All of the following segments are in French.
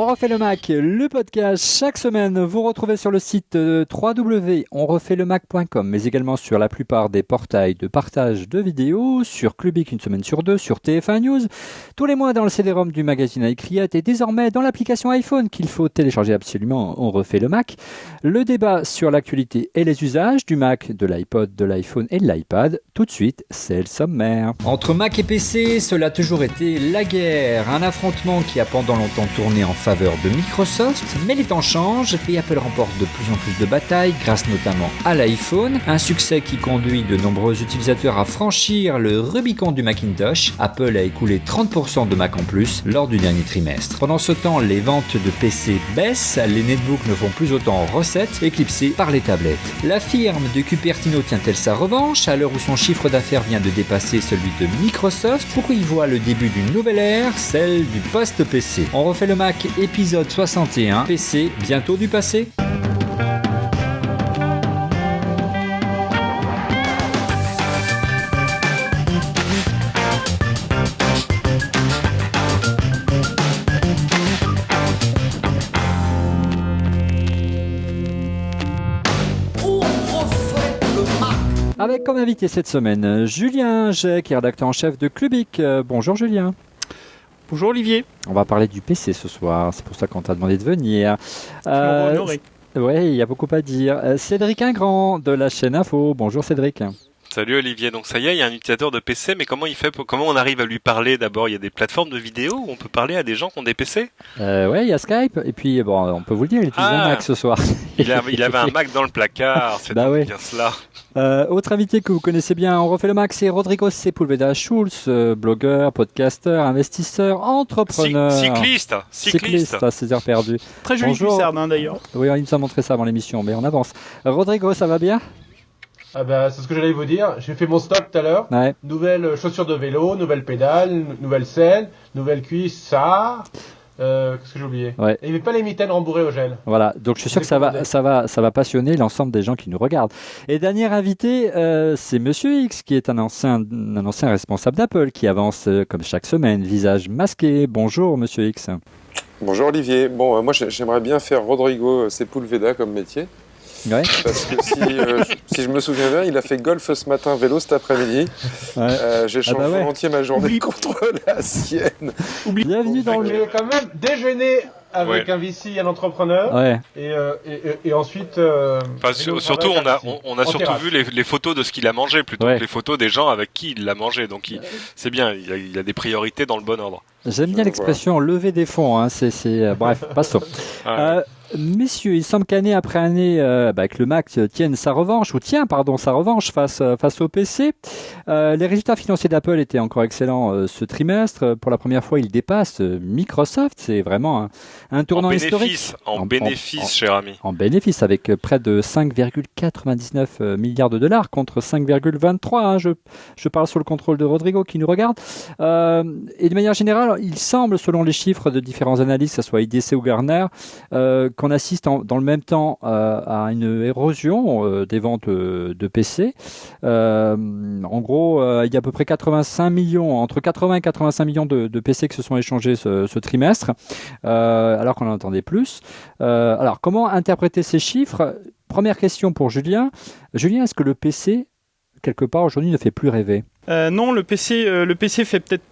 On refait le Mac, le podcast chaque semaine. Vous retrouvez sur le site www.onrefaitlemacom, mais également sur la plupart des portails de partage de vidéos, sur Clubic une semaine sur deux, sur TF1 News, tous les mois dans le CD-ROM du magazine iCreate et désormais dans l'application iPhone qu'il faut télécharger absolument. On refait le Mac. Le débat sur l'actualité et les usages du Mac, de l'iPod, de l'iPhone et de l'iPad. Tout de suite, c'est le sommaire. Entre Mac et PC, cela a toujours été la guerre. Un affrontement qui a pendant longtemps tourné en faveur de Microsoft, mais les temps changent et Apple remporte de plus en plus de batailles grâce notamment à l'iPhone, un succès qui conduit de nombreux utilisateurs à franchir le Rubicon du Macintosh. Apple a écoulé 30% de Mac en plus lors du dernier trimestre. Pendant ce temps, les ventes de PC baissent, les netbooks ne font plus autant recettes, éclipsés par les tablettes. La firme de Cupertino tient-elle sa revanche à l'heure où son chiffre d'affaires vient de dépasser celui de Microsoft? Pourquoi il voit le début d'une nouvelle ère, celle du post-PC? On refait le Mac, épisode 61, PC, bientôt du passé. Avec comme invité cette semaine, Julien Jay, qui est rédacteur en chef de Clubic. Bonjour Julien. Bonjour Olivier. On va parler du PC ce soir, c'est pour ça qu'on t'a demandé de venir. Oui, il y a beaucoup à dire. Cédric Ingrand de la chaîne Info. Bonjour Cédric. Salut Olivier, donc ça y est, il y a un utilisateur de PC, mais comment il fait comment on arrive à lui parler? D'abord, il y a des plateformes de vidéo où on peut parler à des gens qui ont des PC? Ouais, il y a Skype, et puis bon, on peut vous le dire, il utilise un Mac ce soir. Il avait un Mac dans le placard, c'est bien cela. Autre invité que vous connaissez bien, on refait le Mac, c'est Rodrigo Sepulveda Schulz, blogueur, podcasteur, investisseur, entrepreneur. Cycliste, à 16 heures perdues. Très joli Lucerne d'ailleurs. Oui, il nous a montré ça avant l'émission, mais on avance. Rodrigo, ça va bien? Ah bah, c'est ce que j'allais vous dire. J'ai fait mon stock tout à l'heure. Ouais. Nouvelles chaussures de vélo, nouvelles pédales, nouvelles selles, nouvelles cuisses, ça. Qu'est-ce que j'ai oublié? Ouais. Et il n'y avait pas les mitaines rembourrées au gel. Voilà, donc je suis sûr que ça va passionner l'ensemble des gens qui nous regardent. Et dernier invité, c'est Monsieur X, qui est un ancien responsable d'Apple, qui avance comme chaque semaine, visage masqué. Bonjour Monsieur X. Bonjour Olivier. Bon, moi j'aimerais bien faire Rodrigo Sepulveda comme métier. Ouais. Parce que si je me souviens bien, il a fait golf ce matin, vélo cet après-midi. Ouais. J'échange volontiers ma journée contre la sienne. Bienvenue dans le... J'ai quand même déjeuné avec un VC, un entrepreneur. Ouais. Et ensuite... surtout, on a surtout vu les photos de ce qu'il a mangé, plutôt que les photos des gens avec qui il l'a mangé. Donc c'est bien, il a des priorités dans le bon ordre. J'aime bien l'expression lever des fonds. Hein. Bref, passons. Messieurs, il semble qu'année après année, que le Mac tient sa revanche face au PC. Les résultats financiers d'Apple étaient encore excellents ce trimestre. Pour la première fois, il dépasse Microsoft. C'est vraiment un tournant historique. En bénéfice, cher ami. En bénéfice, avec près de 5,99 milliards de dollars contre 5,23. Hein. Je parle sous le contrôle de Rodrigo qui nous regarde. Et de manière générale, il semble, selon les chiffres de différents analystes, que ce soit IDC ou Gartner, qu'on assiste dans le même temps à une érosion des ventes de PC. En gros, il y a à peu près entre 80 et 85 millions de PC qui se sont échangés ce trimestre, alors qu'on en attendait plus. Alors, comment interpréter ces chiffres? Première question pour Julien. Julien, est-ce que le PC, quelque part, aujourd'hui, ne fait plus rêver? Non, le PC fait peut-être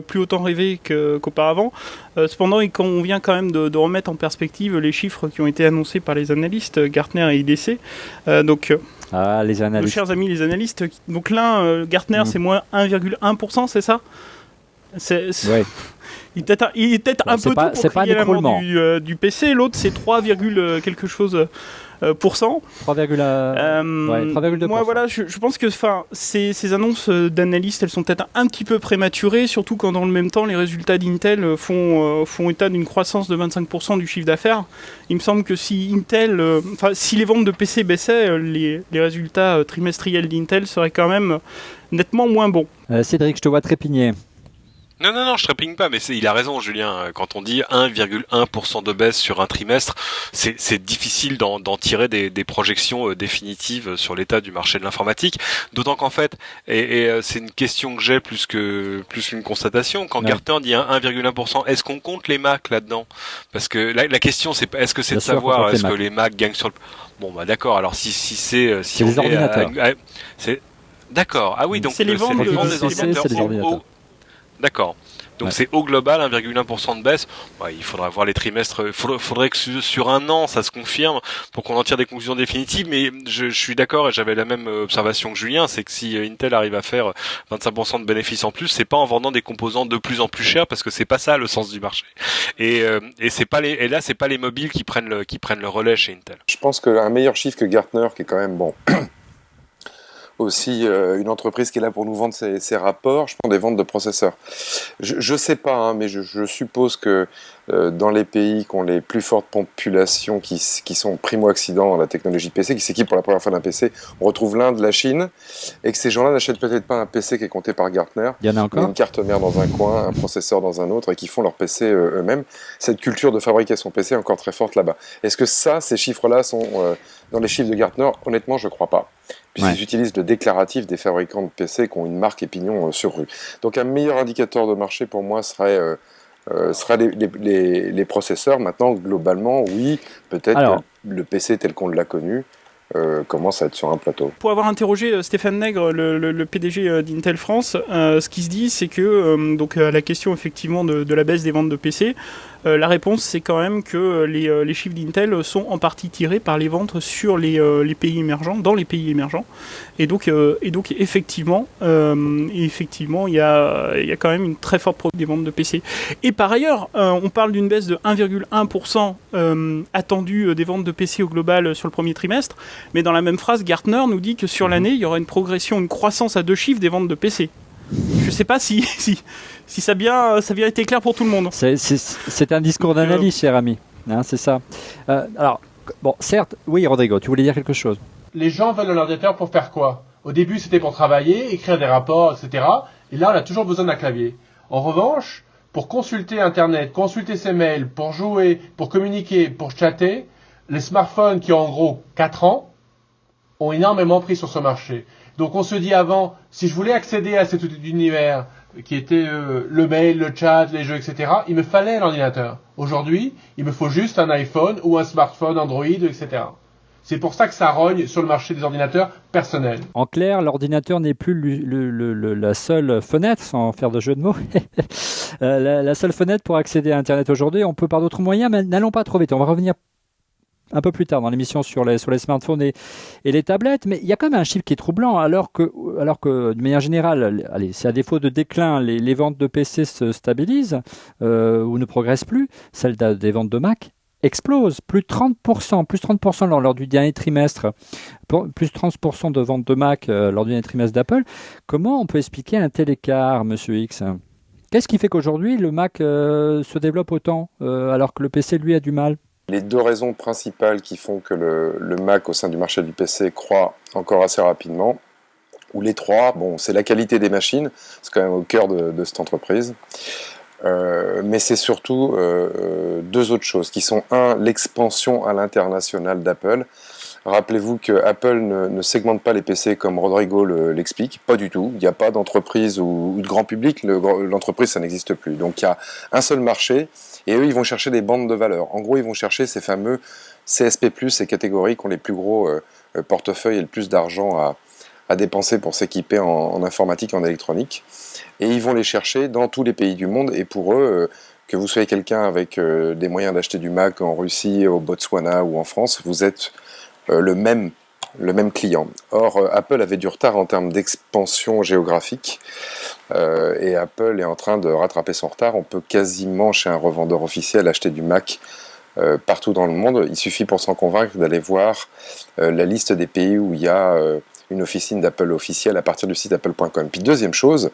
plus autant rêver qu'auparavant. Cependant, il convient quand même de remettre en perspective les chiffres qui ont été annoncés par les analystes Gartner et IDC. Les analystes. Nos chers amis les analystes. Donc l'un, Gartner, c'est moins 1,1%, c'est ça? Ouais. Il est peut-être un peu tôt pour crier la mort du PC. L'autre, c'est 3, quelque chose... %. 3,2%. Moi, voilà, je pense que ces annonces d'analystes, elles sont peut-être un petit peu prématurées, surtout quand dans le même temps, les résultats d'Intel font état d'une croissance de 25% du chiffre d'affaires. Il me semble que si les ventes de PC baissaient, les résultats trimestriels d'Intel seraient quand même nettement moins bons. Cédric, je te vois trépigner. Non, je trépigne pas, mais il a raison, Julien. Quand on dit 1,1% de baisse sur un trimestre, c'est difficile d'en tirer des projections définitives sur l'état du marché de l'informatique. D'autant qu'en fait, et c'est une question que j'ai plus qu'une constatation. Quand Gartner dit 1,1%, est-ce qu'on compte les Mac là-dedans? Parce que la question, c'est est-ce que c'est de savoir est-ce que les Mac gagnent sur le... Bon, bah d'accord. Alors si c'est les ordinateurs. C'est d'accord. Ah oui, donc c'est les ventes des ordinateurs. D'accord. Donc c'est au global 1,1% de baisse. Il faudra voir les trimestres. Faudrait que sur un an ça se confirme pour qu'on en tire des conclusions définitives. Mais je suis d'accord et j'avais la même observation que Julien, c'est que si Intel arrive à faire 25% de bénéfices en plus, c'est pas en vendant des composants de plus en plus chers, parce que c'est pas ça le sens du marché. Et c'est pas c'est pas les mobiles qui prennent le relais chez Intel. Je pense qu'un meilleur chiffre que Gartner, qui est quand même bon. Aussi une entreprise qui est là pour nous vendre ses rapports, je prends des ventes de processeurs. Je sais pas, mais je suppose que dans les pays qui ont les plus fortes populations, qui sont primo-accidents dans la technologie PC, qui s'équipent pour la première fois d'un PC, on retrouve l'Inde, la Chine, et que ces gens-là n'achètent peut-être pas un PC qui est compté par Gartner, il y en a encore, mais une carte mère dans un coin, un processeur dans un autre, et qui font leur PC eux-mêmes. Cette culture de fabrication PC est encore très forte là-bas. Est-ce que ces chiffres-là sont dans les chiffres de Gartner? Honnêtement, je ne crois pas. Puisqu'ils utilisent le déclaratif des fabricants de PC qui ont une marque et pignon sur rue. Donc un meilleur indicateur de marché pour moi serait les processeurs. Maintenant, globalement, oui, peut-être que le PC tel qu'on l'a connu commence à être sur un plateau. Pour avoir interrogé Stéphane Nègre, le PDG d'Intel France, ce qui se dit, c'est que donc à la question effectivement de la baisse des ventes de PC, la réponse c'est quand même que les chiffres d'Intel sont en partie tirés par les ventes sur les pays émergents, dans les pays émergents, et donc effectivement il y a quand même une très forte progression des ventes de PC. Et par ailleurs, on parle d'une baisse de 1,1% attendue des ventes de PC au global sur le premier trimestre, mais dans la même phrase, Gartner nous dit que sur l'année, il y aura une croissance à 2 chiffres des ventes de PC. Je ne sais pas si ça a bien été clair pour tout le monde. C'est un discours d'analyse, cher ami. C'est ça. Alors, bon, certes, oui, Rodrigo, tu voulais dire quelque chose? Les gens veulent un ordinateur pour faire quoi? Au début, c'était pour travailler, écrire des rapports, etc. Et là, on a toujours besoin d'un clavier. En revanche, pour consulter Internet, consulter ses mails, pour jouer, pour communiquer, pour chatter, les smartphones qui ont en gros 4 ans ont énormément pris sur ce marché. Donc on se dit avant, si je voulais accéder à cet univers qui était le mail, le chat, les jeux, etc., il me fallait l'ordinateur. Aujourd'hui, il me faut juste un iPhone ou un smartphone Android, etc. C'est pour ça que ça rogne sur le marché des ordinateurs personnels. En clair, l'ordinateur n'est plus la seule fenêtre, sans faire de jeu de mots, la seule fenêtre pour accéder à Internet aujourd'hui. On peut par d'autres moyens, mais n'allons pas trop vite. On va revenir un peu plus tard dans l'émission sur les smartphones et les tablettes, mais il y a quand même un chiffre qui est troublant, alors que de manière générale, c'est à défaut de déclin, les ventes de PC se stabilisent ou ne progressent plus, celles des ventes de Mac explosent, plus 30% lors du dernier trimestre, plus 30% de ventes de Mac lors du dernier trimestre d'Apple. Comment on peut expliquer un tel écart, Monsieur X? Qu'est-ce qui fait qu'aujourd'hui le Mac se développe autant alors que le PC lui a du mal? Les 2 raisons principales qui font que le Mac au sein du marché du PC croît encore assez rapidement, ou les 3, c'est la qualité des machines, c'est quand même au cœur de cette entreprise, mais c'est surtout 2 autres choses, qui sont l'expansion à l'international d'Apple. Rappelez-vous que Apple ne segmente pas les PC comme Rodrigo l'explique, pas du tout. Il n'y a pas d'entreprise ou de grand public, l'entreprise ça n'existe plus. Donc il y a un seul marché, et eux ils vont chercher des bandes de valeur. En gros ils vont chercher ces fameux CSP+, ces catégories qui ont les plus gros portefeuilles et le plus d'argent à dépenser pour s'équiper en informatique, en électronique. Et ils vont les chercher dans tous les pays du monde, et pour eux, que vous soyez quelqu'un avec des moyens d'acheter du Mac en Russie, au Botswana ou en France, vous êtes le même client. Or, Apple avait du retard en termes d'expansion géographique et Apple est en train de rattraper son retard. On peut quasiment, chez un revendeur officiel, acheter du Mac partout dans le monde. Il suffit pour s'en convaincre d'aller voir la liste des pays où il y a une officine d'Apple officielle à partir du site apple.com. Puis deuxième chose,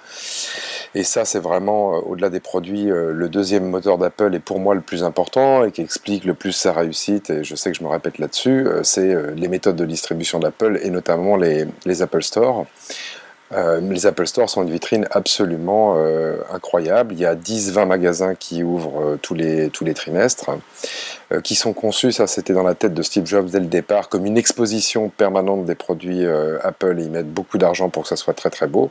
et ça c'est vraiment au-delà des produits, le deuxième moteur d'Apple est pour moi le plus important et qui explique le plus sa réussite, et je sais que je me répète là-dessus, c'est les méthodes de distribution d'Apple et notamment les Apple Store. Les Apple Store sont une vitrine absolument incroyable. Il y a 10-20 magasins qui ouvrent tous les trimestres, qui sont conçus, ça c'était dans la tête de Steve Jobs dès le départ, comme une exposition permanente des produits Apple, et ils mettent beaucoup d'argent pour que ça soit très très beau.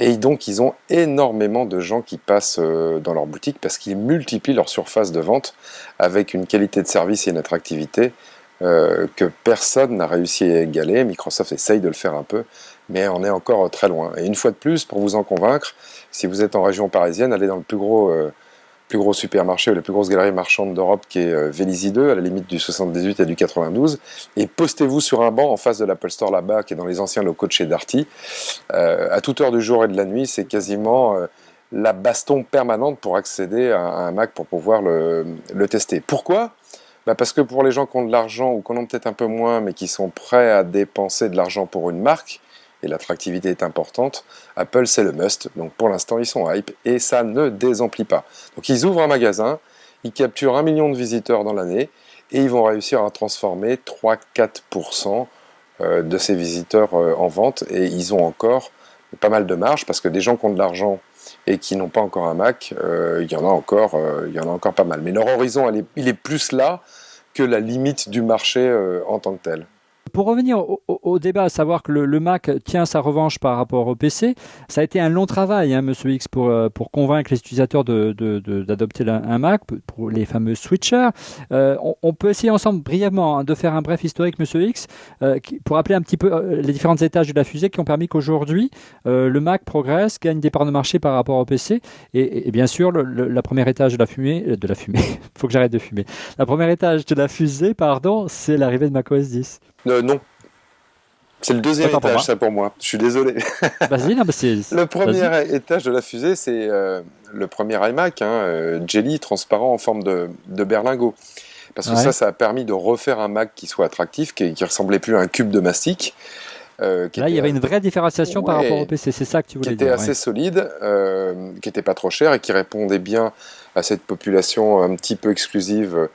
Et donc ils ont énormément de gens qui passent dans leur boutique parce qu'ils multiplient leur surface de vente avec une qualité de service et une attractivité que personne n'a réussi à égaler. Microsoft essaye de le faire un peu, mais on est encore très loin. Et une fois de plus, pour vous en convaincre, si vous êtes en région parisienne, allez dans le plus gros supermarché ou la plus grosse galerie marchande d'Europe qui est Vélizy 2, à la limite du 78 et du 92, et postez-vous sur un banc en face de l'Apple Store là-bas, qui est dans les anciens locaux de chez Darty. À toute heure du jour et de la nuit, c'est quasiment la baston permanente pour accéder à un Mac pour pouvoir le tester. Pourquoi ? Parce que pour les gens qui ont de l'argent ou qui en ont peut-être un peu moins, mais qui sont prêts à dépenser de l'argent pour une marque, et l'attractivité est importante, Apple c'est le must. Donc pour l'instant ils sont hype et ça ne désemplit pas. Donc ils ouvrent un magasin, ils capturent 1 million de visiteurs dans l'année et ils vont réussir à transformer 3-4% de ces visiteurs en vente, et ils ont encore pas mal de marge parce que des gens qui ont de l'argent et qui n'ont pas encore un Mac, il y en a encore pas mal. Mais leur horizon, il est plus là que la limite du marché en tant que tel. Pour revenir au débat, à savoir que le Mac tient sa revanche par rapport au PC, ça a été un long travail, hein, Monsieur X, pour convaincre les utilisateurs d'adopter un Mac, pour les fameux switchers. On peut essayer ensemble brièvement de faire un bref historique, Monsieur X, pour rappeler un petit peu les différents étages de la fusée qui ont permis qu'aujourd'hui, le Mac progresse, gagne des parts de marché par rapport au PC. Et bien sûr, la première étage de la fumée, faut que j'arrête de fumer. La première étage de la fusée, c'est l'arrivée de macOS 10. Non. C'est le deuxième étage, ça pour moi. Je suis désolé. Vas-y, non, le premier étage de la fusée, c'est le premier iMac, Jelly, transparent en forme de berlingot. Parce que ça a permis de refaire un Mac qui soit attractif, qui ressemblait plus à un cube de mastic. Là, il y avait une vraie différenciation par rapport au PC, c'est ça que tu voulais dire. Qui était assez solide, qui n'était pas trop cher et qui répondait bien à cette population un petit peu exclusive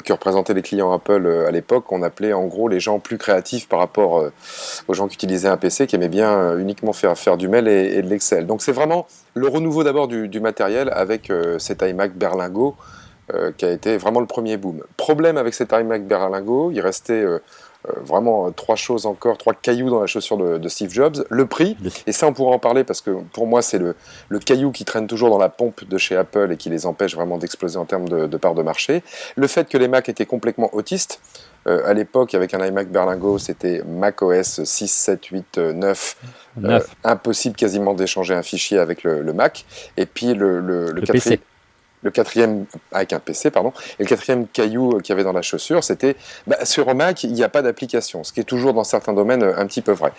que représentaient les clients Apple à l'époque, qu'on appelait en gros les gens plus créatifs par rapport aux gens qui utilisaient un PC, qui aimaient bien uniquement faire du mail et de l'Excel. Donc c'est vraiment le renouveau d'abord du matériel avec cet iMac berlingot qui a été vraiment le premier boom. Problème avec cet iMac berlingot, il restait vraiment trois cailloux dans la chaussure de Steve Jobs. Le prix, et ça on pourra en parler parce que pour moi c'est le caillou qui traîne toujours dans la pompe de chez Apple et qui les empêche vraiment d'exploser en termes de part de marché. Le fait que les Mac étaient complètement autistes. À l'époque, avec un iMac berlingot, c'était macOS 6, 7, 8, 9. Impossible quasiment d'échanger un fichier avec le Mac. Et puis le PC. Le quatrième, avec un PC, pardon, et le quatrième caillou qu'il y avait dans la chaussure, c'était, sur un Mac, il n'y a pas d'application, ce qui est toujours dans certains domaines un petit peu vrai.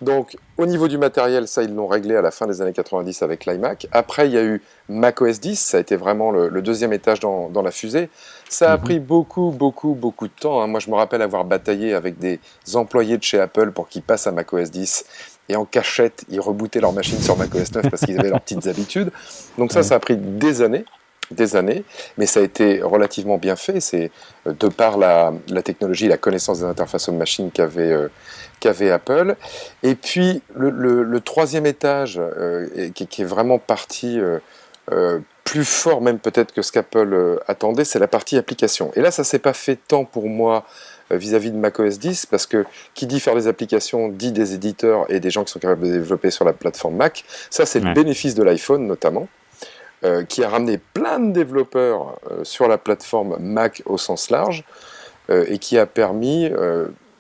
Donc, au niveau du matériel, ça, ils l'ont réglé à la fin des années 90 avec l'iMac. Après, il y a eu macOS 10, ça a été vraiment le deuxième étage dans la fusée. Ça a pris beaucoup de temps. Moi, je me rappelle avoir bataillé avec des employés de chez Apple pour qu'ils passent à macOS 10. Et en cachette, ils rebootaient leur machine sur macOS 9 parce qu'ils avaient leurs petites habitudes. Donc ça a pris des années, mais ça a été relativement bien fait. C'est de par la technologie, la connaissance des interfaces aux machines qu'avait Apple. Et puis le troisième étage, qui est vraiment parti plus fort même peut-être que ce qu'Apple attendait, c'est la partie application. Et là, ça s'est pas fait tant pour moi vis-à-vis de macOS 10, parce que qui dit faire des applications dit des éditeurs et des gens qui sont capables de développer sur la plateforme Mac. Ça, c'est le bénéfice de l'iPhone notamment. Qui a ramené plein de développeurs sur la plateforme Mac au sens large et qui a permis,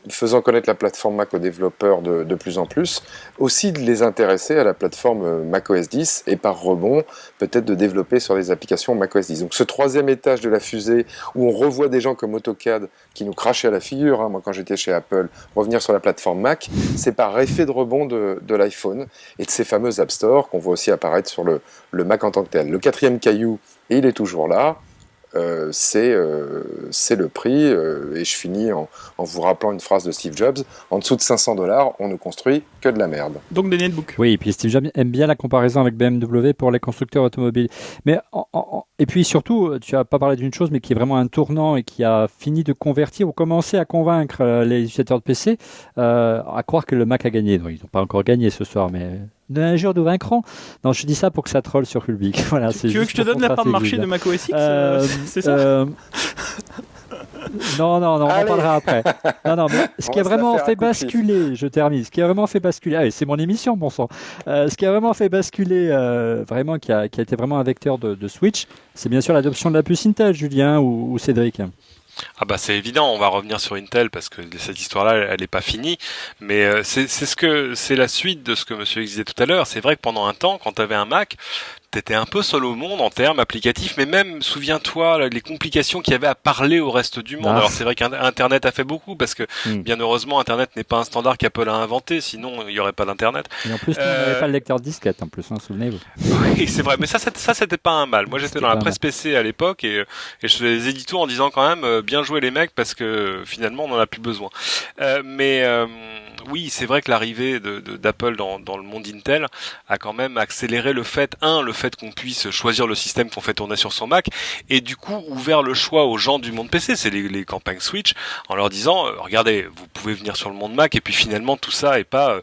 faisant connaître la plateforme Mac aux développeurs de plus en plus, aussi de les intéresser à la plateforme macOS 10 et par rebond, peut-être de développer sur des applications macOS 10. Donc ce troisième étage de la fusée où on revoit des gens comme AutoCAD qui nous crachaient à la figure, moi quand j'étais chez Apple, revenir sur la plateforme Mac, c'est par effet de rebond de l'iPhone et de ces fameux App Store qu'on voit aussi apparaître sur le Mac en tant que tel. Le quatrième caillou, et il est toujours là, c'est le prix. Et je finis en vous rappelant une phrase de Steve Jobs, en dessous de $500, on ne construit que de la merde. Donc des netbooks. Oui, et puis Steve Jobs aime bien la comparaison avec BMW pour les constructeurs automobiles. Mais et puis surtout, tu n'as pas parlé d'une chose, mais qui est vraiment un tournant et qui a fini de convertir ou commencer à convaincre les utilisateurs de PC à croire que le Mac a gagné. Non, ils n'ont pas encore gagné ce soir, mais d'un jour nous vaincrons. Non, je dis ça pour que ça troll sur Public. Voilà, tu veux que je te donne la part de marché de Mac OS X c'est ça Non, on en parlera après. Non, mais ce qui a vraiment fait basculer, je termine, ce qui a vraiment fait basculer, c'est mon émission, bon sang. Ce qui a vraiment fait basculer, vraiment, qui a été vraiment un vecteur de switch, c'est bien sûr l'adoption de la puce Intel, Julien ou Cédric. Ah bah c'est évident, on va revenir sur Intel parce que cette histoire-là, elle n'est pas finie. Mais c'est la suite de ce que Monsieur X disait tout à l'heure. C'est vrai que pendant un temps, quand tu avais un Mac, t'étais un peu seul au monde en termes applicatifs, mais même, souviens-toi, les complications qu'il y avait à parler au reste du monde. Alors c'est vrai qu'Internet a fait beaucoup, parce que bien heureusement, Internet n'est pas un standard qu'Apple a inventé, sinon il n'y aurait pas d'Internet. Et en plus, on n'avait pas le lecteur de disquette, en plus, souvenez-vous. Oui, c'est vrai, mais ça c'était pas un mal. Moi j'étais dans la presse PC à l'époque, et je faisais des éditos en disant quand même, bien joué les mecs, parce que finalement on n'en a plus besoin. Oui, c'est vrai que l'arrivée d'Apple dans le monde Intel a quand même accéléré le fait qu'on puisse choisir le système qu'on fait tourner sur son Mac, et du coup ouvert le choix aux gens du monde PC, c'est les campagnes Switch, en leur disant regardez, vous pouvez venir sur le monde Mac, et puis finalement tout ça est pas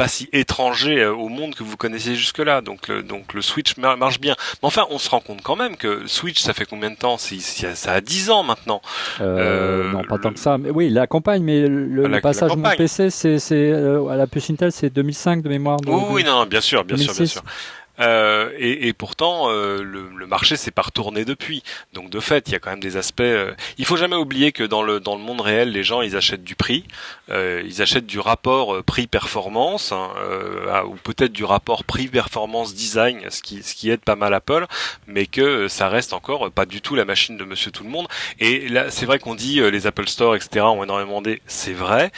si étranger au monde que vous connaissiez jusque-là, donc le Switch marche bien. Mais enfin, on se rend compte quand même que Switch, ça fait combien de temps? Ça a 10 ans maintenant. Non, pas tant que ça, mais oui, la campagne, mais le passage au monde PC, c'est à la puce Intel, c'est 2005 de mémoire. Oui, non, bien sûr. Et pourtant, le marché s'est pas retourné depuis. Donc de fait, il y a quand même des aspects. Il faut jamais oublier que dans le monde réel, les gens ils achètent du prix, ils achètent du rapport prix-performance, ou peut-être du rapport prix-performance-design, ce qui aide pas mal Apple, mais que ça reste encore pas du tout la machine de Monsieur Tout le Monde. Et là, c'est vrai qu'on dit les Apple Store, etc. ont énormément demandé. C'est vrai.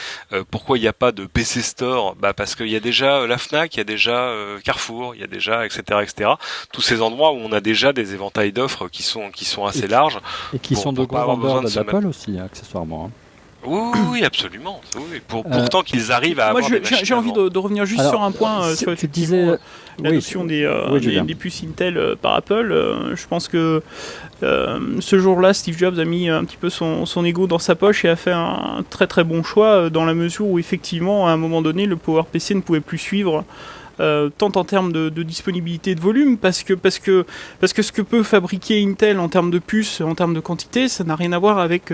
Pourquoi il n'y a pas de PC Store? Parce qu'il y a déjà la Fnac, il y a déjà Carrefour, il y a déjà etc. Tous ces endroits où on a déjà des éventails d'offres qui sont assez larges. Et qui sont de gros vendeurs d'Apple aussi, accessoirement. Oui, absolument. Oui. Pourtant qu'ils arrivent à avoir des machines. J'ai envie de revenir juste sur un point, sur effectivement l'adoption des puces Intel par Apple. Je pense que ce jour-là, Steve Jobs a mis un petit peu son ego dans sa poche et a fait un très très bon choix, dans la mesure où effectivement, à un moment donné, le PowerPC ne pouvait plus suivre. Tant en termes de disponibilité de volume, parce que ce que peut fabriquer Intel en termes de puces, en termes de quantité, ça n'a rien à voir avec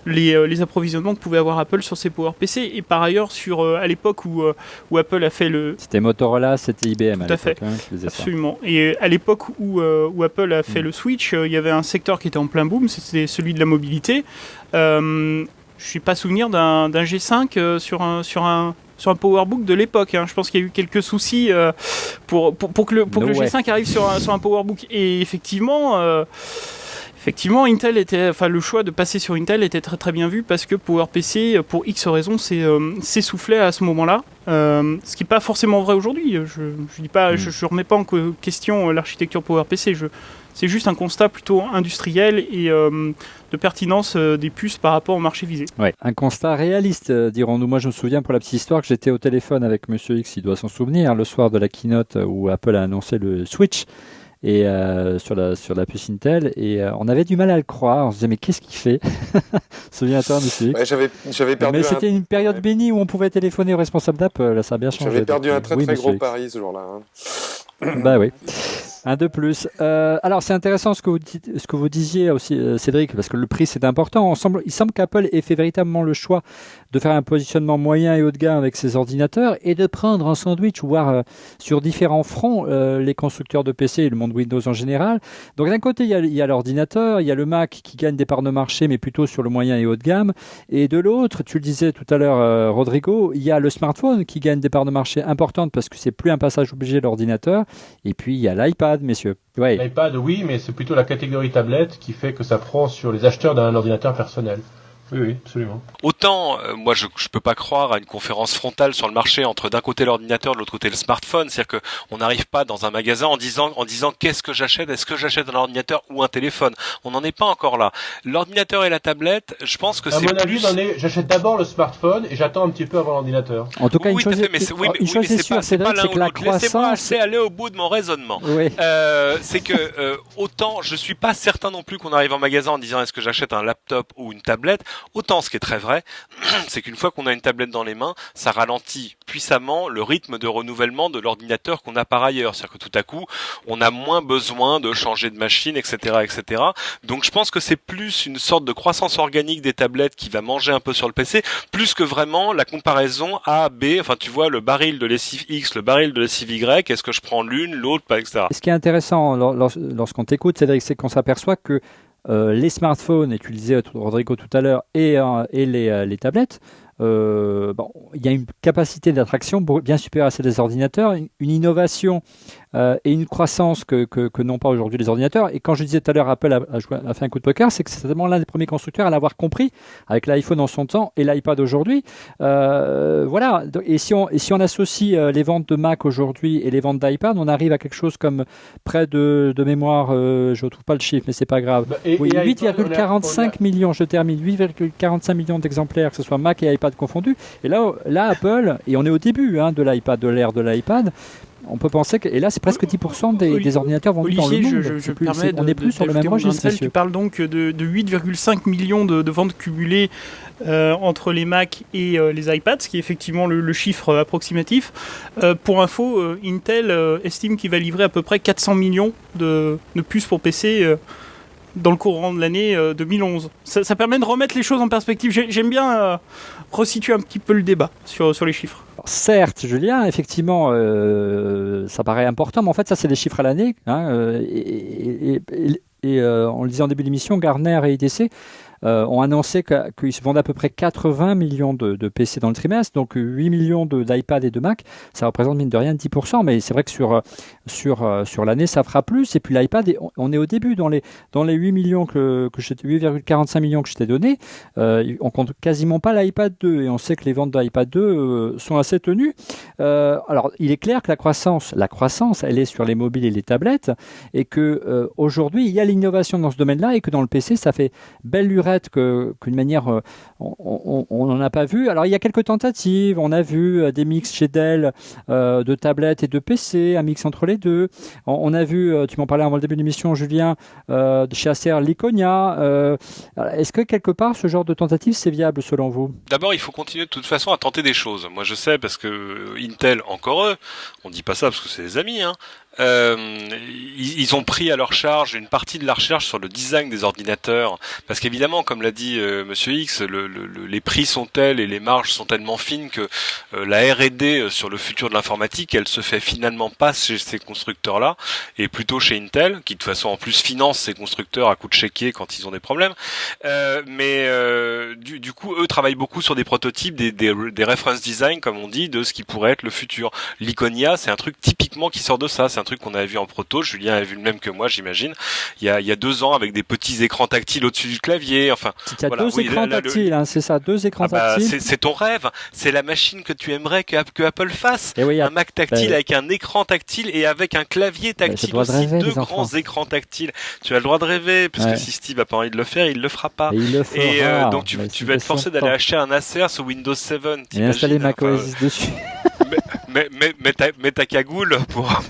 les approvisionnements que pouvait avoir Apple sur ses PowerPC. Et par ailleurs, à l'époque où Apple a fait le... C'était Motorola, c'était IBM tout à fait, absolument. Ça. Et à l'époque où Apple a fait le switch, il y avait un secteur qui était en plein boom, c'était celui de la mobilité. Je n'ai pas souvenir d'un G5 sur un PowerBook de l'époque. Je pense qu'il y a eu quelques soucis pour que le G5 arrive sur un PowerBook. Et effectivement, Intel le choix de passer sur Intel était très très bien vu, parce que PowerPC, pour X raisons, s'essoufflait à ce moment-là. Ce qui n'est pas forcément vrai aujourd'hui. Je remets pas en question l'architecture PowerPC. C'est juste un constat plutôt industriel et de pertinence des puces par rapport au marché visé. Ouais, un constat réaliste, dirons-nous. Moi, je me souviens, pour la petite histoire, que j'étais au téléphone avec Monsieur X, il doit s'en souvenir, le soir de la keynote où Apple a annoncé le Switch, et sur la puce Intel, et on avait du mal à le croire. On se disait, mais qu'est-ce qu'il fait? Souviens-toi, Monsieur X. Ouais, j'avais perdu. Mais c'était une période bénie où on pouvait téléphoner aux responsables d'Apple. Ça a bien changé. J'avais perdu un très gros pari ce jour-là. Bah oui. Un de plus. Alors, c'est intéressant ce que vous disiez aussi, Cédric, parce que le prix, c'est important. Il semble qu'Apple ait fait véritablement le choix de faire un positionnement moyen et haut de gamme avec ses ordinateurs, et de prendre en sandwich, voire sur différents fronts, les constructeurs de PC et le monde Windows en général. Donc, d'un côté, il y a l'ordinateur, il y a le Mac qui gagne des parts de marché, mais plutôt sur le moyen et haut de gamme. Et de l'autre, tu le disais tout à l'heure, Rodrigo, il y a le smartphone qui gagne des parts de marché importantes, parce que c'est plus un passage obligé de l'ordinateur. Et puis, il y a l'iPad, messieurs. Ouais. L'iPad, oui, mais c'est plutôt la catégorie tablette qui fait que ça prend sur les acheteurs d'un ordinateur personnel. Oui, absolument. Autant, moi, je peux pas croire à une conférence frontale sur le marché entre d'un côté l'ordinateur, de l'autre côté le smartphone. C'est-à-dire que on n'arrive pas dans un magasin en disant qu'est-ce que j'achète? Est-ce que j'achète un ordinateur ou un téléphone? On n'en est pas encore là. L'ordinateur et la tablette, je pense que c'est plus... j'achète d'abord le smartphone et j'attends un petit peu avant l'ordinateur. En tout cas, oui, une chose est sûre, c'est que la croissance... Laissez-moi aller au bout de mon raisonnement. Oui. C'est que autant je suis pas certain non plus qu'on arrive en magasin en disant est-ce que j'achète un laptop ou une tablette. Autant ce qui est très vrai, c'est qu'une fois qu'on a une tablette dans les mains, ça ralentit puissamment le rythme de renouvellement de l'ordinateur qu'on a par ailleurs. C'est-à-dire que tout à coup, on a moins besoin de changer de machine, etc., etc. Donc je pense que c'est plus une sorte de croissance organique des tablettes qui va manger un peu sur le PC, plus que vraiment la comparaison A, B, enfin tu vois, le baril de lessive X, le baril de lessive Y, est-ce que je prends l'une, l'autre, etc. Ce qui est intéressant lorsqu'on t'écoute, Cédric, c'est qu'on s'aperçoit que les smartphones, et tu le disais Rodrigo tout à l'heure, et les tablettes, il y a une capacité d'attraction bien supérieure à celle des ordinateurs, une innovation et une croissance que n'ont pas aujourd'hui les ordinateurs. Et quand je disais tout à l'heure, Apple a fait un coup de poker, c'est que c'est certainement l'un des premiers constructeurs à l'avoir compris, avec l'iPhone en son temps et l'iPad aujourd'hui. Voilà. Et si on associe les ventes de Mac aujourd'hui et les ventes d'iPad, on arrive à quelque chose comme près de mémoire, je ne trouve pas le chiffre, mais c'est pas grave. 8,45 millions, je termine, 8,45 millions d'exemplaires, que ce soit Mac et iPad confondus. Et là Apple, et on est au début de l'iPad, de l'ère de l'iPad, on peut penser que, et là c'est presque 10% des ordinateurs vendus dans le monde. On n'est plus sur le même registre. Tu parles donc de 8,5 millions de ventes cumulées entre les Mac et les iPads, ce qui est effectivement le chiffre approximatif. Pour info, Intel estime qu'il va livrer à peu près 400 millions de puces pour PC dans le courant de l'année 2011. Ça permet de remettre les choses en perspective. J'aime bien resituer un petit peu le débat sur les chiffres. Alors, certes, Julien, effectivement, ça paraît important, mais en fait, ça, c'est des chiffres à l'année. Et on le disait en début d'émission, Gartner et IDC ont annoncé qu'ils se vendent à peu près 80 millions de PC dans le trimestre, donc 8 millions d'iPad et de Mac, ça représente mine de rien 10%, mais c'est vrai que sur l'année, ça fera plus. Et puis l'iPad, on est au début, dans les 8 millions 8,45 millions que je t'ai donné, on compte quasiment pas l'iPad 2, et on sait que les ventes de l'iPad 2 sont assez tenues. Alors, il est clair que la croissance, elle est sur les mobiles et les tablettes, et que aujourd'hui, il y a l'innovation dans ce domaine-là, et que dans le PC, ça fait belle lurette qu'une manière on n'en a pas vu. Alors il y a quelques tentatives, on a vu des mix chez Dell de tablettes et de PC, un mix entre les deux. On a vu, tu m'en parlais avant le début de l'émission, Julien, chez Acer l'Iconia. Est-ce que quelque part ce genre de tentative c'est viable selon vous? D'abord, il faut continuer de toute façon à tenter des choses. Moi je sais parce que Intel, encore eux, on dit pas ça parce que c'est des amis, ils ont pris à leur charge une partie de la recherche sur le design des ordinateurs, parce qu'évidemment, comme l'a dit Monsieur X, les prix sont tels et les marges sont tellement fines que la R&D sur le futur de l'informatique, elle se fait finalement pas chez ces constructeurs-là, et plutôt chez Intel, qui de toute façon en plus finance ces constructeurs à coup de chéquier quand ils ont des problèmes. Du coup, eux travaillent beaucoup sur des prototypes, des reference design, comme on dit, de ce qui pourrait être le futur. L'Iconia, c'est un truc typiquement qui sort de ça. C'est un truc qu'on avait vu en proto. Julien avait vu le même que moi, j'imagine. Il y a 2 ans, avec des petits écrans tactiles au-dessus du clavier. Enfin, il y a 2 écrans tactiles, c'est ça, 2 écrans tactiles. C'est ton rêve. C'est la machine que tu aimerais que Apple fasse. Et oui, un Mac tactile avec un écran tactile et avec un clavier tactile aussi. Rêver, 2 grands écrans tactiles. Tu as le droit de rêver, parce que si Steve a pas envie de le faire, il le fera pas. Et donc tu vas être forcé d'aller acheter un Acer sur Windows 7. Et installer macOS dessus. Mets ta cagoule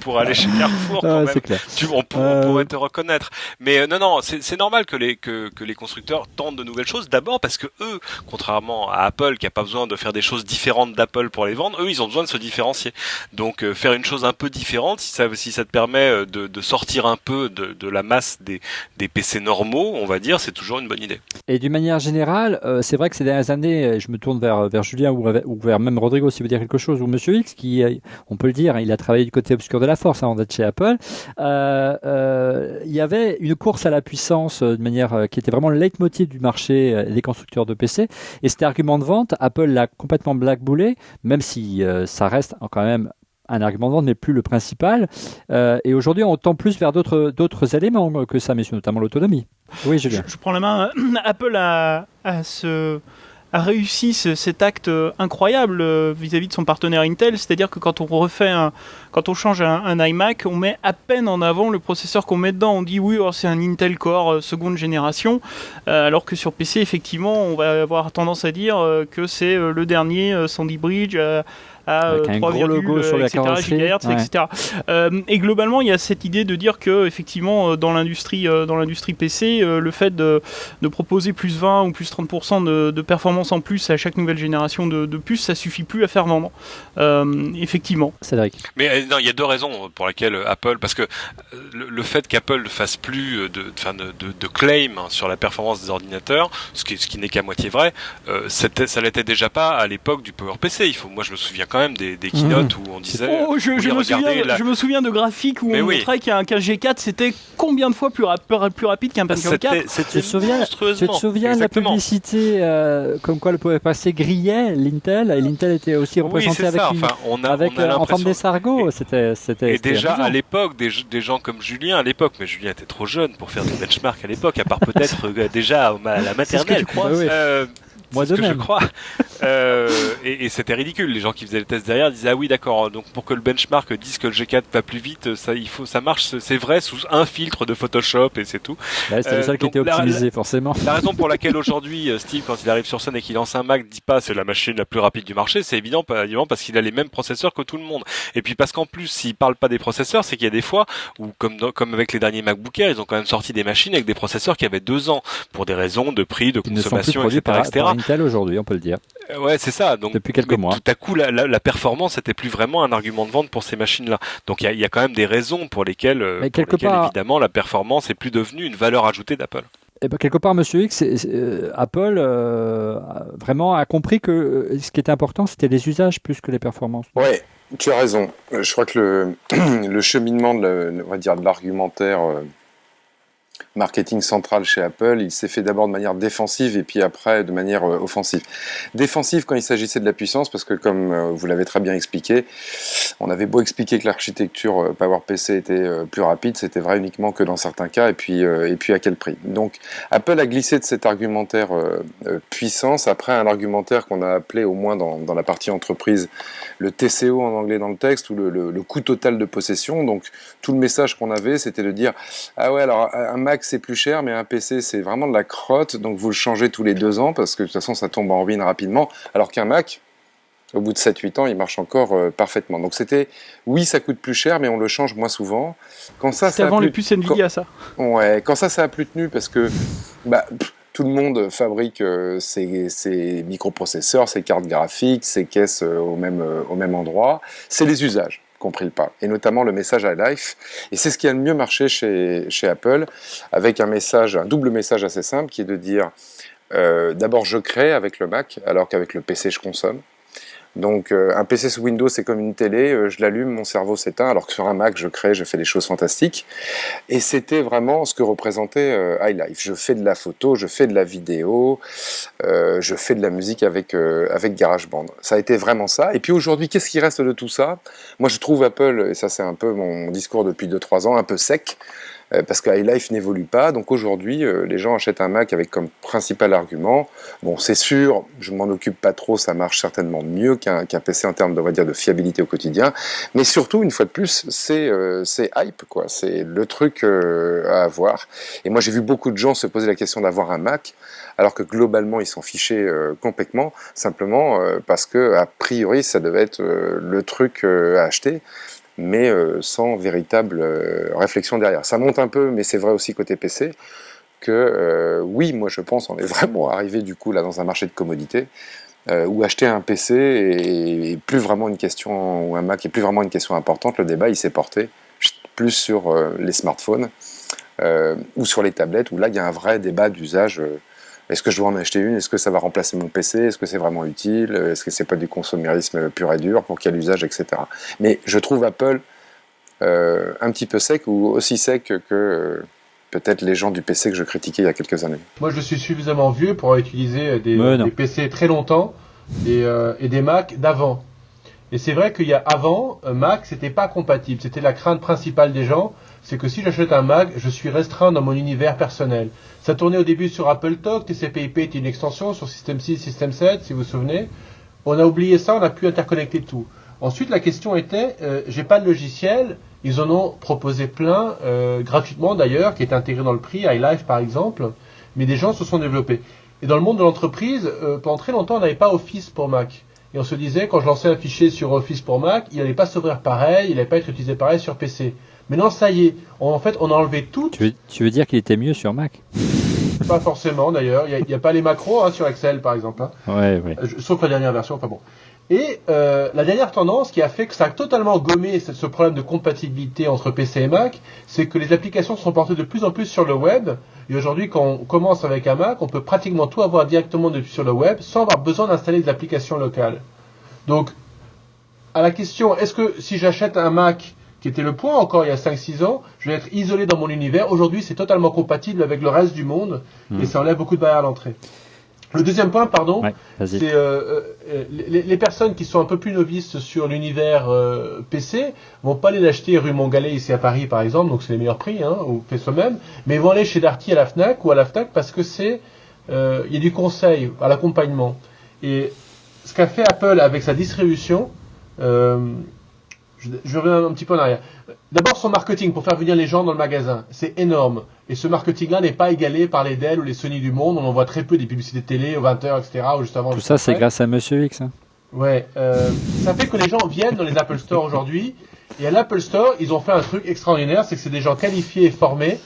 pour aller chez Carrefour quand même. C'est clair. On pourrait te reconnaître. Mais non, c'est normal que les constructeurs tentent de nouvelles choses. D'abord parce que eux, contrairement à Apple qui a pas besoin de faire des choses différentes d'Apple pour les vendre, eux ils ont besoin de se différencier. Donc faire une chose un peu différente, si ça te permet de sortir un peu de la masse des PC normaux, on va dire, c'est toujours une bonne idée. Et d'une manière générale, c'est vrai que ces dernières années, je me tourne vers Julien ou vers même Rodrigo si vous dire quelque chose, ou Monsieur X qui, on peut le dire, il a travaillé du côté obscur de la force avant d'être chez Apple. Il y avait une course à la puissance de manière qui était vraiment le leitmotiv du marché des constructeurs de PC. Et cet argument de vente, Apple l'a complètement blackboulé, même si ça reste quand même un argument de vente, mais plus le principal. Et aujourd'hui, on tend plus vers d'autres éléments que ça, messieurs, notamment l'autonomie. Oui, Julien. Je prends la main. Apple a réussi cet acte incroyable vis-à-vis de son partenaire Intel, c'est-à-dire que quand on change un iMac, on met à peine en avant le processeur qu'on met dedans. On dit oui, c'est un Intel Core seconde génération, alors que sur PC, effectivement, on va avoir tendance à dire que c'est le dernier Sandy Bridge avec un 3, gros logo sur la etc., carrosserie, GHz, etc. Et globalement, il y a cette idée de dire que effectivement, dans l'industrie PC, le fait de proposer plus 20 ou plus 30% de performance en plus à chaque nouvelle génération de puces, ça suffit plus à faire vendre. Effectivement. Cédric. Mais non, il y a deux raisons pour lesquelles Apple, parce que le fait qu'Apple ne fasse plus de claim sur la performance des ordinateurs, ce qui n'est qu'à moitié vrai, ça l'était déjà pas à l'époque du PowerPC. Moi, je me souviens quand même des keynotes où on disait. Je me souviens de graphiques où on montrait qu'un G4 c'était combien de fois plus rapide qu'un Pentium 4. Tu te souviens de la publicité comme quoi le PowerPC grillait l'Intel, et l'Intel était aussi représenté en forme d'escargot. C'était et déjà amusant. À l'époque, des gens comme Julien à l'époque, mais Julien était trop jeune pour faire du benchmark à l'époque, à part peut-être déjà à la maternelle. C'est ce que tu crois. Moi c'est ce que je crois. Et c'était ridicule. Les gens qui faisaient les tests derrière disaient ah oui d'accord. Donc pour que le benchmark dise que le G4 va plus vite, ça marche. C'est vrai sous un filtre de Photoshop et c'est tout. C'était le seul qui était optimisé forcément. La raison pour laquelle aujourd'hui Steve, quand il arrive sur scène et qu'il lance un Mac, dit pas c'est la machine la plus rapide du marché. C'est évident parce qu'il a les mêmes processeurs que tout le monde. Et puis parce qu'en plus s'il parle pas des processeurs, c'est qu'il y a des fois où comme avec les derniers MacBook Air, ils ont quand même sorti des machines avec des processeurs qui avaient 2 ans pour des raisons de prix, de consommation, etc. Par Intel aujourd'hui, on peut le dire. Ouais, c'est ça. Donc depuis quelques mois. Tout à coup, la performance n'était plus vraiment un argument de vente pour ces machines-là. Donc il y a quand même des raisons pour lesquelles évidemment la performance est plus devenue une valeur ajoutée d'Apple. Et ben, quelque part, Monsieur X, Apple vraiment a compris que ce qui était important, c'était les usages plus que les performances. Ouais, tu as raison. Je crois que le cheminement de l'argumentaire marketing central chez Apple, il s'est fait d'abord de manière défensive et puis après de manière offensive. Défensive quand il s'agissait de la puissance, parce que comme vous l'avez très bien expliqué, on avait beau expliquer que l'architecture PowerPC était plus rapide, c'était vrai uniquement que dans certains cas, et puis à quel prix. Donc Apple a glissé de cet argumentaire puissance après un argumentaire qu'on a appelé, au moins dans la partie entreprise, le TCO en anglais dans le texte, ou le coût total de possession. Donc tout le message qu'on avait, c'était de dire ah ouais, alors un Mac c'est plus cher, mais un PC c'est vraiment de la crotte, donc vous le changez tous les 2 ans parce que de toute façon ça tombe en ruine rapidement, alors qu'un Mac, au bout de 7-8 ans, il marche encore parfaitement. Donc c'était, oui, ça coûte plus cher, mais on le change moins souvent. C'était avant les puces Nvidia, ça. Ouais, quand ça a plus tenu parce que tout le monde fabrique ses microprocesseurs, ses cartes graphiques, ses caisses au même endroit. C'est les usages compris le pas, et notamment le message iLife, et c'est ce qui a le mieux marché chez Apple, avec un double message assez simple, qui est de dire d'abord je crée avec le Mac, alors qu'avec le PC je consomme. Donc un PC sous Windows c'est comme une télé, je l'allume, mon cerveau s'éteint, alors que sur un Mac je crée, je fais des choses fantastiques. Et c'était vraiment ce que représentait iLife. Je fais de la photo, je fais de la vidéo, je fais de la musique avec GarageBand. Ça a été vraiment ça. Et puis aujourd'hui, qu'est-ce qui reste de tout ça ? Moi je trouve Apple, et ça c'est un peu mon discours depuis 2-3 ans, un peu sec, parce que iLife n'évolue pas. Donc aujourd'hui, les gens achètent un Mac avec comme principal argument, bon c'est sûr, je m'en occupe pas trop, ça marche certainement mieux qu'un PC en termes de fiabilité au quotidien, mais surtout, une fois de plus, c'est hype, quoi. C'est le truc à avoir. Et moi j'ai vu beaucoup de gens se poser la question d'avoir un Mac, alors que globalement ils s'en fichaient complètement, simplement parce que a priori ça devait être le truc à acheter, mais sans véritable réflexion derrière. Ça monte un peu, mais c'est vrai aussi côté PC, que oui, moi je pense on est vraiment arrivé du coup là dans un marché de commodité, où acheter un PC est plus vraiment une question, ou un Mac est plus vraiment une question importante. Le débat il s'est porté plus sur les smartphones, ou sur les tablettes, où là il y a un vrai débat d'usage. Est-ce que je dois en acheter une ? Est-ce que ça va remplacer mon PC ? Est-ce que c'est vraiment utile ? Est-ce que c'est pas du consumérisme pur et dur ? Pour quel usage, etc. Mais je trouve Apple un petit peu sec, ou aussi sec que peut-être les gens du PC que je critiquais il y a quelques années. Moi, je suis suffisamment vieux pour utiliser des PC très longtemps et des Mac d'avant. Et c'est vrai qu'il y a avant, Mac, c'était pas compatible. C'était la crainte principale des gens, c'est que si j'achète un Mac, je suis restreint dans mon univers personnel. Ça tournait au début sur AppleTalk, TCP/IP était une extension sur System 6, System 7, si vous vous souvenez. On a oublié ça, on a pu interconnecter tout. Ensuite, la question était, j'ai pas de logiciel. Ils en ont proposé plein, gratuitement d'ailleurs, qui est intégré dans le prix, iLife par exemple. Mais des gens se sont développés. Et dans le monde de l'entreprise, pendant très longtemps, on n'avait pas Office pour Mac. Et on se disait, quand je lançais un fichier sur Office pour Mac, il n'allait pas s'ouvrir pareil, il n'allait pas être utilisé pareil sur PC. Maintenant, ça y est. En fait, on a enlevé tout. Tu veux dire qu'il était mieux sur Mac? Pas forcément, d'ailleurs. Il n'y a pas les macros sur Excel, par exemple. Ouais. Sauf la dernière version, enfin bon. Et la dernière tendance qui a fait que ça a totalement gommé ce problème de compatibilité entre PC et Mac, c'est que les applications sont portées de plus en plus sur le web. Et aujourd'hui, quand on commence avec un Mac, on peut pratiquement tout avoir directement depuis sur le web sans avoir besoin d'installer des applications locales. Donc, à la question, est-ce que si j'achète un Mac, qui était le point encore il y a 5-6 ans, je vais être isolé dans mon univers. Aujourd'hui, c'est totalement compatible avec le reste du monde et ça enlève beaucoup de barrières à l'entrée. Le deuxième point, c'est les personnes qui sont un peu plus novices sur l'univers PC vont pas aller l'acheter rue Montgalais ici à Paris par exemple, donc c'est les meilleurs prix, ou fait soi-même, mais vont aller chez Darty à la Fnac ou à la Fnac parce que il y a du conseil à l'accompagnement. Et ce qu'a fait Apple avec sa distribution, je reviens un petit peu en arrière. D'abord, son marketing pour faire venir les gens dans le magasin, c'est énorme. Et ce marketing-là n'est pas égalé par les Dell ou les Sony du monde. On en voit très peu des publicités télé aux 20h, etc. Ou juste avant. Tout ça, c'est grâce à Monsieur X. Ouais. Ça fait que les gens viennent dans les Apple Store aujourd'hui. Et à l'Apple Store, ils ont fait un truc extraordinaire, c'est que c'est des gens qualifiés et formés.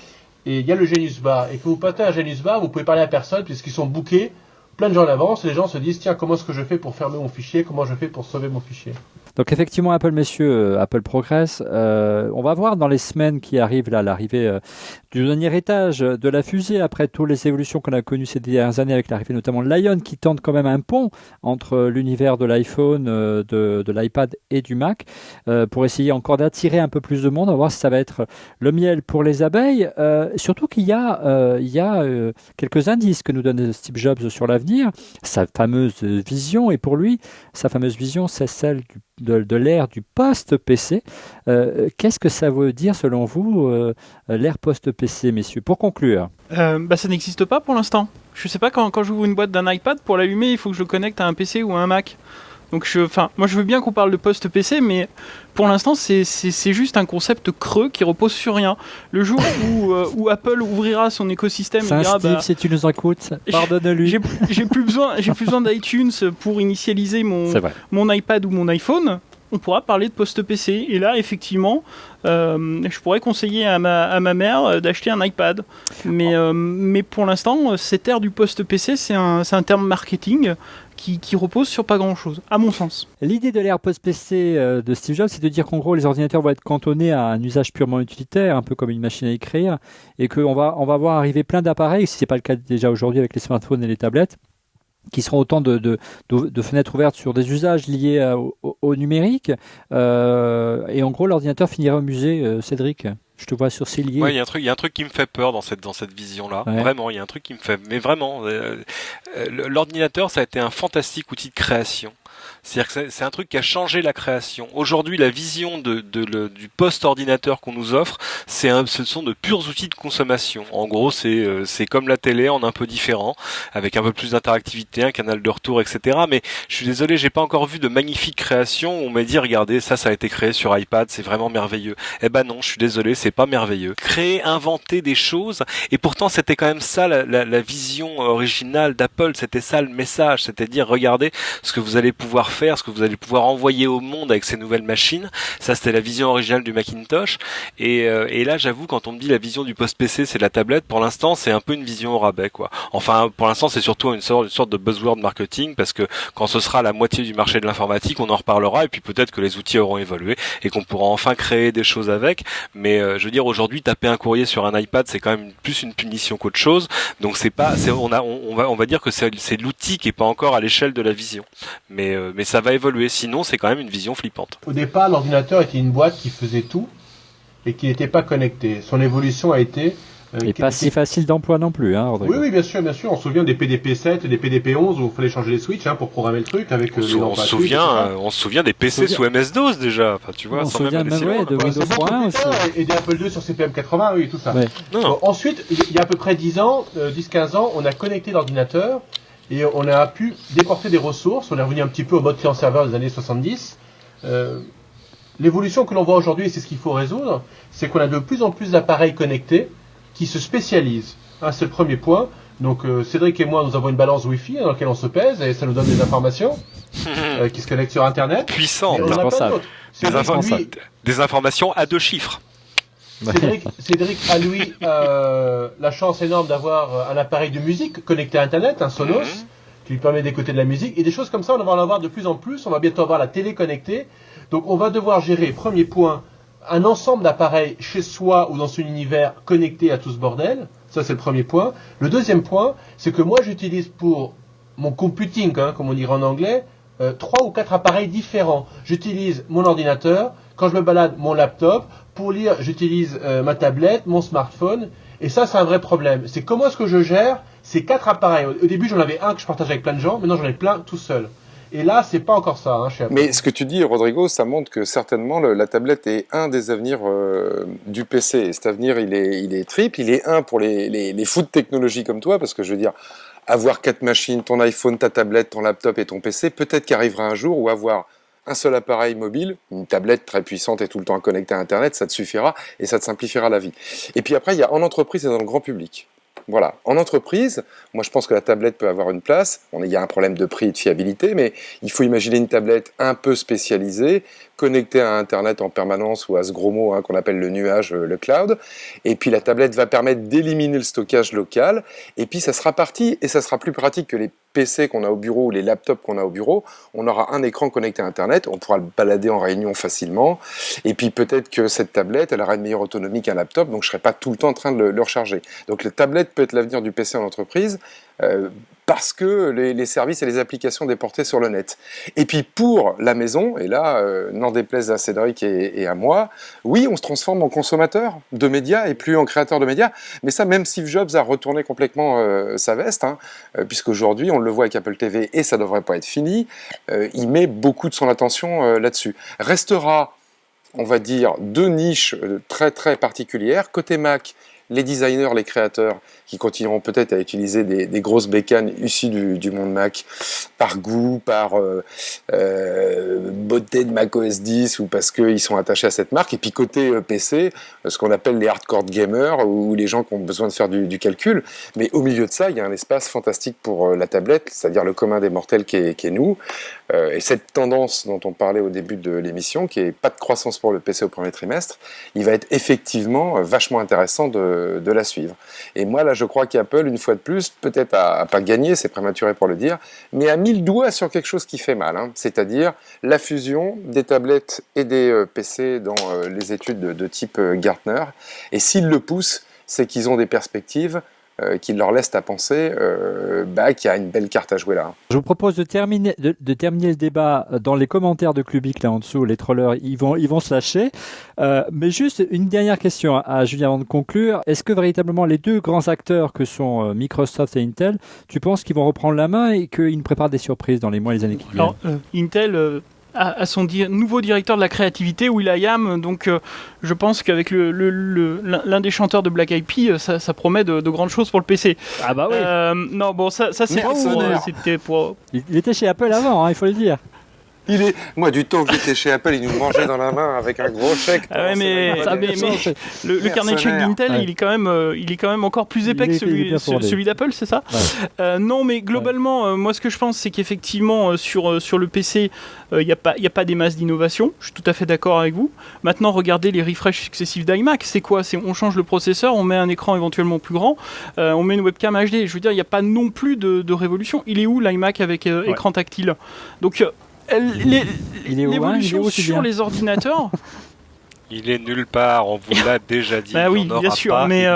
Et il y a le Genius Bar. Et que vous partez un Genius Bar, vous pouvez parler à personne puisqu'ils sont bookés plein de gens à l'avance. Et les gens se disent, tiens, comment est-ce que je fais pour fermer mon fichier? Comment je fais pour sauver mon fichier? Donc effectivement, Apple, messieurs, Apple progresse. On va voir dans les semaines qui arrivent là l'arrivée du dernier étage de la fusée après toutes les évolutions qu'on a connues ces dernières années avec l'arrivée notamment de Lion qui tente quand même un pont entre l'univers de l'iPhone, de l'iPad et du Mac pour essayer encore d'attirer un peu plus de monde. On va voir si ça va être le miel pour les abeilles. Surtout qu'il y a quelques indices que nous donne Steve Jobs sur l'avenir, sa fameuse vision, et pour lui, sa fameuse vision, c'est celle de l'ère du post-PC. Qu'est-ce que ça veut dire selon vous, l'ère post-PC, messieurs? Pour conclure. Ça n'existe pas pour l'instant. Je sais pas, quand j'ouvre une boîte d'un iPad, pour l'allumer, il faut que je le connecte à un PC ou à un Mac. Donc moi je veux bien qu'on parle de post-PC, mais pour l'instant c'est juste un concept creux qui repose sur rien. Le jour où Apple ouvrira son écosystème et dira Steve, si tu nous écoutes, pardonne-lui. J'ai plus besoin d'iTunes pour initialiser mon iPad ou mon iPhone. On pourra parler de post-PC. Et là, effectivement, je pourrais conseiller à ma mère d'acheter un iPad. Mais pour l'instant, cette ère du post-PC, c'est un terme marketing qui repose sur pas grand-chose, à mon sens. L'idée de l'ère post-PC de Steve Jobs, c'est de dire qu'en gros, les ordinateurs vont être cantonnés à un usage purement utilitaire, un peu comme une machine à écrire, et qu'on va voir arriver plein d'appareils, si ce n'est pas le cas déjà aujourd'hui avec les smartphones et les tablettes, qui seront autant de fenêtres ouvertes sur des usages liés au numérique. Et en gros, l'ordinateur finira au musée. Cédric, je te vois sourciller. Ouais, il y a un truc qui me fait peur dans cette vision-là. Ouais. Vraiment, il y a un truc qui me fait... Mais vraiment, l'ordinateur, ça a été un fantastique outil de création. C'est-à-dire que c'est un truc qui a changé la création. Aujourd'hui, la vision du post-ordinateur qu'on nous offre, ce sont de purs outils de consommation. En gros, c'est comme la télé en un peu différent, avec un peu plus d'interactivité, un canal de retour, etc. Mais je suis désolé, j'ai pas encore vu de magnifique création où on m'a dit, regardez, ça a été créé sur iPad, c'est vraiment merveilleux. Eh ben non, je suis désolé, c'est pas merveilleux. Créer, inventer des choses, et pourtant c'était quand même ça la vision originale d'Apple, c'était ça le message, c'était dire, regardez ce que vous allez pouvoir faire, ce que vous allez pouvoir envoyer au monde avec ces nouvelles machines. Ça, c'était la vision originale du Macintosh. Et là, j'avoue, quand on me dit la vision du post-PC, c'est la tablette, pour l'instant, c'est un peu une vision au rabais, quoi. Enfin, pour l'instant, c'est surtout une sorte de buzzword marketing, parce que quand ce sera la moitié du marché de l'informatique, on en reparlera, et puis peut-être que les outils auront évolué, et qu'on pourra enfin créer des choses avec. Mais je veux dire, aujourd'hui, taper un courrier sur un iPad, c'est quand même plus une punition qu'autre chose. Donc on va dire que c'est l'outil qui est pas encore à l'échelle de la vision. Mais ça va évoluer, sinon c'est quand même une vision flippante. Au départ, l'ordinateur était une boîte qui faisait tout et qui n'était pas connectée. Son évolution a été Et pas si facile d'emploi non plus, hein, Rodrigo. Oui, bien sûr. On se souvient des PDP-7 et des PDP-11 où il fallait changer les switches pour programmer le truc avec les lampes à switch, on se souvient des PC sous MS-DOS déjà. Enfin, tu vois, on se souvient même de Windows 3.1 aussi. Et des Apple II sur CPM80, oui, tout ça. Ouais. Bon, ensuite, il y a à peu près 10-15 ans, on a connecté l'ordinateur et on a pu déporter des ressources. On est revenu un petit peu au mode client-serveur des années 70. L'évolution que l'on voit aujourd'hui, et c'est ce qu'il faut résoudre, c'est qu'on a de plus en plus d'appareils connectés qui se spécialisent. C'est le premier point. Donc Cédric et moi, nous avons une balance Wi-Fi dans laquelle on se pèse et ça nous donne des informations qui se connectent sur Internet. Puissant, des informations à 2 chiffres. Cédric a lui la chance énorme d'avoir un appareil de musique connecté à Internet, un Sonos, qui lui permet d'écouter de la musique. Et des choses comme ça, on va en avoir de plus en plus. On va bientôt avoir la télé connectée. Donc on va devoir gérer, premier point, un ensemble d'appareils chez soi ou dans son univers connectés à tout ce bordel. Ça, c'est le premier point. Le deuxième point, c'est que moi, j'utilise pour mon computing, comme on dirait en anglais, 3 ou 4 appareils différents. J'utilise mon ordinateur, quand je me balade, mon laptop. Pour lire, j'utilise ma tablette, mon smartphone. Et ça, c'est un vrai problème. C'est comment est-ce que je gère ces 4 appareils. Au début, j'en avais un que je partageais avec plein de gens. Maintenant, j'en ai plein tout seul. Et là, c'est pas encore ça, chez Apple. Mais ce que tu dis, Rodrigo, ça montre que certainement la tablette est un des avenirs du PC. Et cet avenir, il est triple. Il est un pour les fous de technologie comme toi, parce que je veux dire, avoir 4 machines, ton iPhone, ta tablette, ton laptop et ton PC, peut-être qu'arrivera un jour où avoir un seul appareil mobile, une tablette très puissante et tout le temps connectée à Internet, ça te suffira et ça te simplifiera la vie. Et puis après, il y a en entreprise et dans le grand public. Voilà. En entreprise, moi je pense que la tablette peut avoir une place. Il y a un problème de prix et de fiabilité, mais il faut imaginer une tablette un peu spécialisée, connectée à Internet en permanence ou à ce gros mot qu'on appelle le nuage, le cloud. Et puis la tablette va permettre d'éliminer le stockage local. Et puis ça sera parti et ça sera plus pratique que les PC qu'on a au bureau ou les laptops qu'on a au bureau. On aura un écran connecté à Internet, on pourra le balader en réunion facilement. Et puis peut-être que cette tablette, elle aura une meilleure autonomie qu'un laptop, donc je ne serai pas tout le temps en train de le recharger. Donc la tablette peut être l'avenir du PC en entreprise, parce que les services et les applications déportées sur le net. Et puis pour la maison, et là, n'en déplaise à Cédric et à moi, oui, on se transforme en consommateur de médias et plus en créateur de médias, mais ça, même Steve Jobs a retourné complètement sa veste, puisqu'aujourd'hui, on le voit avec Apple TV, et ça ne devrait pas être fini, il met beaucoup de son attention là-dessus. Restera, on va dire, 2 niches très très particulières. Côté Mac, les designers, les créateurs, qui continueront peut-être à utiliser des grosses bécanes issues du monde Mac, par goût, par beauté de Mac OS X, ou parce qu'ils sont attachés à cette marque. Et puis côté PC, ce qu'on appelle les hardcore gamers, ou les gens qui ont besoin de faire du calcul. Mais au milieu de ça, il y a un espace fantastique pour la tablette, c'est-à-dire le commun des mortels qui est nous. Et cette tendance dont on parlait au début de l'émission, qui est pas de croissance pour le PC au premier trimestre, il va être effectivement vachement intéressant de la suivre. Et moi, là, je crois qu'Apple, une fois de plus, peut-être a pas gagné, c'est prématuré pour le dire, mais a mis le doigt sur quelque chose qui fait mal, c'est-à-dire la fusion des tablettes et des PC dans les études de type Gartner. Et s'ils le poussent, c'est qu'ils ont des perspectives qui leur laissent à penser qu'il y a une belle carte à jouer là. Je vous propose de terminer le débat dans les commentaires de Clubic là en dessous. Les trollers, ils vont se lâcher. Mais juste une dernière question à Julien avant de conclure. Est-ce que véritablement les 2 grands acteurs que sont Microsoft et Intel, tu penses qu'ils vont reprendre la main et qu'ils nous préparent des surprises dans les mois et les années qui viennent? Alors, Intel à son nouveau directeur de la créativité, will.i.am, donc je pense qu'avec l'un des chanteurs de Black Eyed Peas, ça promet de grandes choses pour le PC. Ah bah oui. Non, bon, ça c'est c'était pour... Il était chez Apple avant, il faut le dire. Moi, du temps que j'étais chez Apple, il nous mangeait dans la main avec un gros chèque. Le carnet de chèques d'Intel, il est quand même encore plus épais que celui d'Apple, c'est ça? Non, mais globalement, moi, ce que je pense, c'est qu'effectivement, sur le PC, il n'y a pas des masses d'innovation. Je suis tout à fait d'accord avec vous. Maintenant, regardez les refreshs successifs d'iMac. C'est quoi? On change le processeur, on met un écran éventuellement plus grand, on met une webcam HD. Je veux dire, il n'y a pas non plus de révolution. Il est où l'iMac avec écran tactile? Donc, l'évolution sur les ordinateurs, Il est nulle part, on vous l'a déjà dit. Bah oui, bien sûr, pas, mais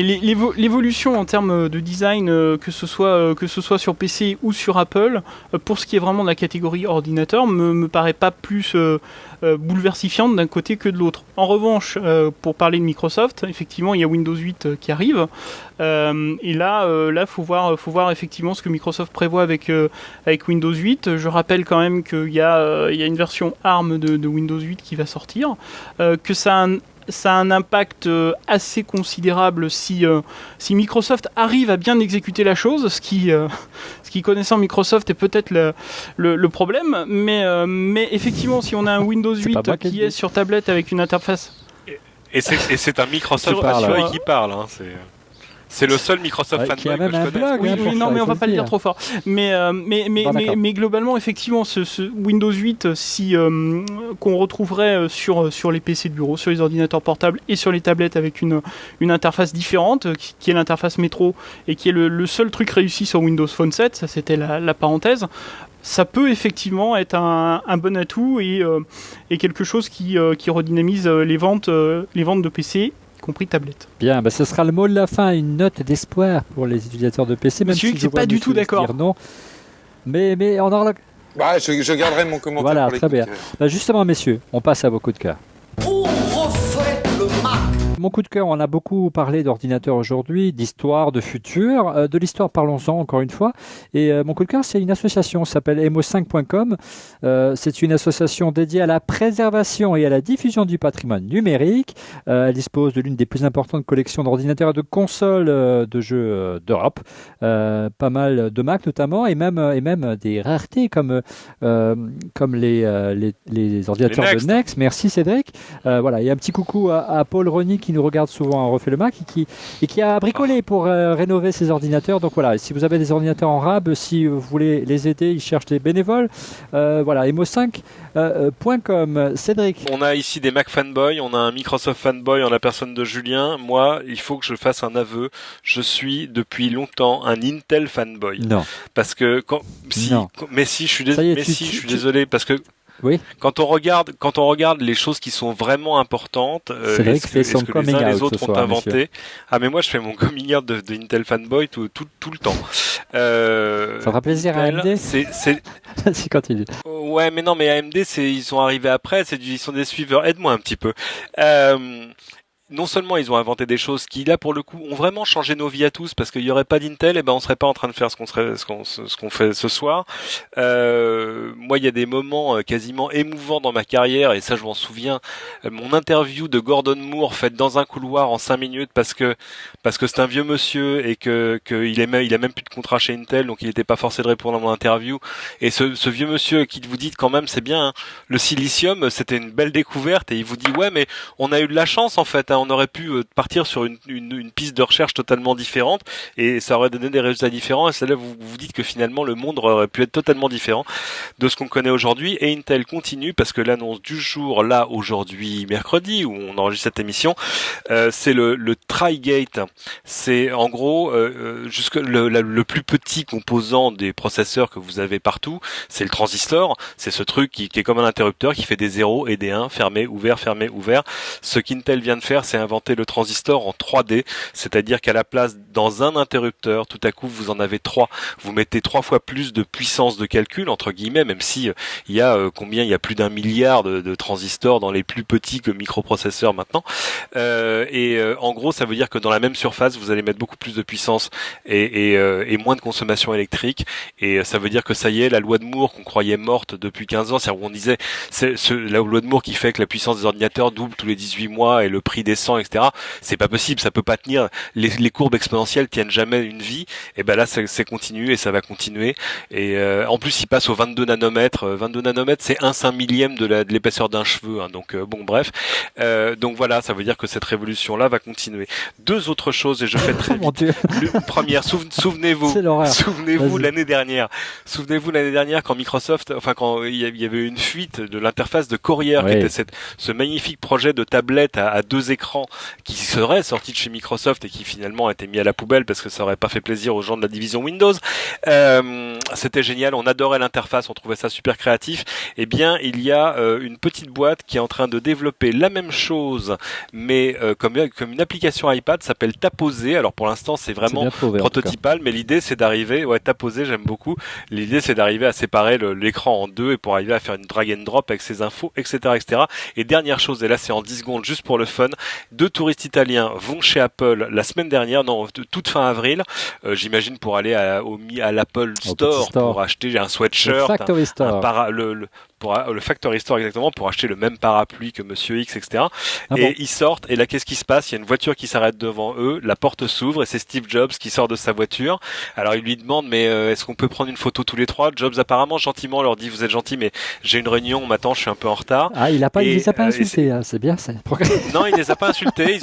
l'évolution en termes de design, que ce soit sur PC ou sur Apple, pour ce qui est vraiment de la catégorie ordinateur, me paraît pas plus bouleversifiante d'un côté que de l'autre. En revanche, pour parler de Microsoft, effectivement, il y a Windows 8 qui arrive, et là, faut voir effectivement ce que Microsoft prévoit avec Windows 8. Je rappelle quand même qu'il y a une version ARM de Windows 8 qui va sortir. Que ça a un impact assez considérable si Microsoft arrive à bien exécuter la chose, ce qui connaissant Microsoft est peut-être le problème, mais effectivement si on a un Windows 8 qui est sur tablette avec une interface... Et c'est un Microsoft assuré qui parle, hein, c'est le seul Microsoft fanboy que je connais. Oui, non, mais on va pas le dire trop fort. Mais globalement, effectivement, ce Windows 8, qu'on retrouverait sur les PC de bureau, sur les ordinateurs portables et sur les tablettes avec une interface différente, qui est l'interface métro, et qui est le seul truc réussi sur Windows Phone 7, ça c'était la parenthèse. Ça peut effectivement être un bon atout et quelque chose qui redynamise les ventes de PC, compris tablette. Bien, ce sera le mot de la fin, une note d'espoir pour les utilisateurs de PC. Même Monsieur, si je suis pas du tout d'accord. Non. Mais on aura... je garderai mon commentaire voilà, pour les très bien. Justement, messieurs, on passe à vos coups de cœur. On refait le Mac. Mon coup de cœur, on a beaucoup parlé d'ordinateur aujourd'hui, d'histoire, de futur. De l'histoire, parlons-en encore une fois. Et mon coup de cœur, c'est une association, ça s'appelle emo5.com. C'est une association dédiée à la préservation et à la diffusion du patrimoine numérique. Elle dispose de l'une des plus importantes collections d'ordinateurs et de consoles de jeux d'Europe. Pas mal de Mac notamment, et même des raretés comme les ordinateurs de Next. Merci Cédric. Voilà, et un petit coucou à Paul Rony qui nous regarde souvent à Refait le Mac et qui a bricolé pour rénover ses ordinateurs. Donc voilà, si vous avez des ordinateurs en rab, si vous voulez les aider, ils cherchent des bénévoles. Voilà, emo5.com. Cédric. On a ici des Mac fanboys, on a un Microsoft fanboy en la personne de Julien. Moi, il faut que je fasse un aveu. Je suis depuis longtemps un Intel fanboy. Non. Parce que je suis désolé parce que oui. Quand on regarde les choses qui sont vraiment importantes, est-ce que les uns et les autres ont inventé. Monsieur. Ah mais moi je fais mon coming out de Intel fanboy tout le temps. Ça fera plaisir Intel, à AMD. C'est continue. Ouais mais non mais AMD ils sont arrivés après, ils sont des suiveurs. Aide-moi un petit peu. Non seulement ils ont inventé des choses qui là pour le coup ont vraiment changé nos vies à tous, parce qu'il y aurait pas d'Intel, et on serait pas en train de faire ce qu'on fait ce soir. Moi il y a des moments quasiment émouvants dans ma carrière, et ça je m'en souviens, mon interview de Gordon Moore faite dans un couloir en 5 minutes parce que c'est un vieux monsieur et que il a même plus de contrat chez Intel, donc il était pas forcé de répondre à mon interview, et ce vieux monsieur qui vous dit quand même c'est bien, hein, le silicium c'était une belle découverte, et il vous dit ouais mais on a eu de la chance en fait, hein, on aurait pu partir sur une piste de recherche totalement différente et ça aurait donné des résultats différents, et c'est là vous vous dites que finalement le monde aurait pu être totalement différent de ce qu'on connaît aujourd'hui. Et Intel continue, parce que l'annonce du jour là aujourd'hui mercredi où on enregistre cette émission, c'est le Tri-Gate. C'est en gros jusque le plus petit composant des processeurs que vous avez partout, c'est le transistor. C'est ce truc qui est comme un interrupteur qui fait des 0 et des 1, fermé, ouvert, fermé, ouvert. Ce qu'Intel vient de faire, c'est inventer le transistor en 3D, c'est-à-dire qu'à la place dans un interrupteur, tout à coup vous en avez 3. Vous mettez 3 fois plus de puissance de calcul entre guillemets, même si il y a plus d'1 milliard de transistors dans les plus petits que microprocesseurs maintenant. En gros, ça veut dire que dans la même surface, vous allez mettre beaucoup plus de puissance et moins de consommation électrique. Et ça veut dire que ça y est, la loi de Moore qu'on croyait morte depuis 15 ans, c'est-à-dire où on disait la loi de Moore qui fait que la puissance des ordinateurs double tous les 18 mois et le prix descend, etc. C'est pas possible, ça peut pas tenir. Les courbes exponentielles tiennent jamais une vie. Et ben là, c'est continu et ça va continuer. Et en plus, il passe au 22 nanomètres. 22 nanomètres, c'est 1/5 millième de l'épaisseur d'un cheveu. Hein. Donc bon, bref. Donc voilà, ça veut dire que cette révolution-là va continuer. Deux autres choses, et je fais très vite. Première, souvenez-vous l'année dernière. Souvenez-vous l'année dernière quand Microsoft, quand il y avait une fuite de l'interface de Courier, qui était ce magnifique projet de tablette à 2 écrans écran qui serait sorti de chez Microsoft et qui finalement a été mis à la poubelle parce que ça aurait pas fait plaisir aux gens de la division Windows. C'était génial, on adorait l'interface, on trouvait ça super créatif. Eh bien, il y a une petite boîte qui est en train de développer la même chose, mais comme une application iPad, s'appelle Taposer. Alors pour l'instant, c'est vraiment prototypal, mais l'idée c'est d'arriver, Taposer, j'aime beaucoup. L'idée c'est d'arriver à séparer l'écran en deux et pour arriver à faire une drag and drop avec ses infos, etc., etc. Et dernière chose, et là c'est en 10 secondes, juste pour le fun, 2 touristes italiens vont chez Apple la semaine dernière, toute fin avril, j'imagine pour aller à l'Apple Store pour acheter un sweatshirt, le Factory Store exactement, pour acheter le même parapluie que Monsieur X, etc. Ils sortent, et là qu'est-ce qui se passe? Il y a une voiture qui s'arrête devant eux, la porte s'ouvre, et c'est Steve Jobs qui sort de sa voiture. Alors ils lui demandent, mais est-ce qu'on peut prendre une photo tous les trois? Jobs apparemment gentiment leur dit, vous êtes gentils, mais j'ai une réunion, on m'attend, je suis un peu en retard. Ah, il les a pas insultés, c'est bien ça. Non, il les a pas insultés,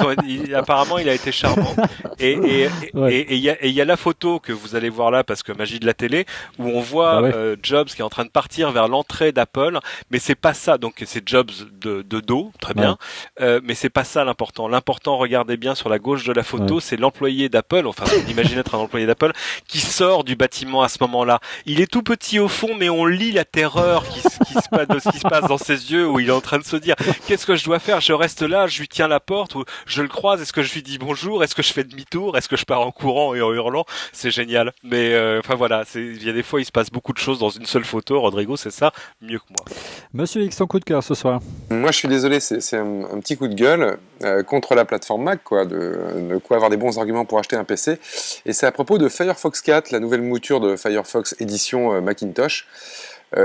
apparemment il a été charmant. Et il y a la photo que vous allez voir là, parce que magie de la télé, où on voit Jobs qui est en train de partir vers l'entrée d'Apple, mais c'est pas ça, donc c'est Jobs de dos, très bien, mais c'est pas ça l'important. L'important, regardez bien sur la gauche de la photo, c'est l'employé d'Apple, enfin on imagine être un employé d'Apple, qui sort du bâtiment à ce moment-là. Il est tout petit au fond, mais on lit la terreur de ce qui se passe dans ses yeux, où il est en train de se dire, qu'est-ce que je dois faire? Je reste là, je lui tiens la porte, ou je le croise, est-ce que je lui dis bonjour? Est-ce que je fais demi-tour? Est-ce que je pars en courant et en hurlant? C'est génial. Mais enfin voilà, il y a des fois il se passe beaucoup de choses dans une seule photo. Rodrigo, c'est ça mieux que moi. Monsieur X, ton coup de cœur ce soir? Moi, je suis désolé, c'est un petit coup de gueule contre la plateforme Mac, de quoi avoir des bons arguments pour acheter un PC. Et c'est à propos de Firefox 4, la nouvelle mouture de Firefox édition Macintosh.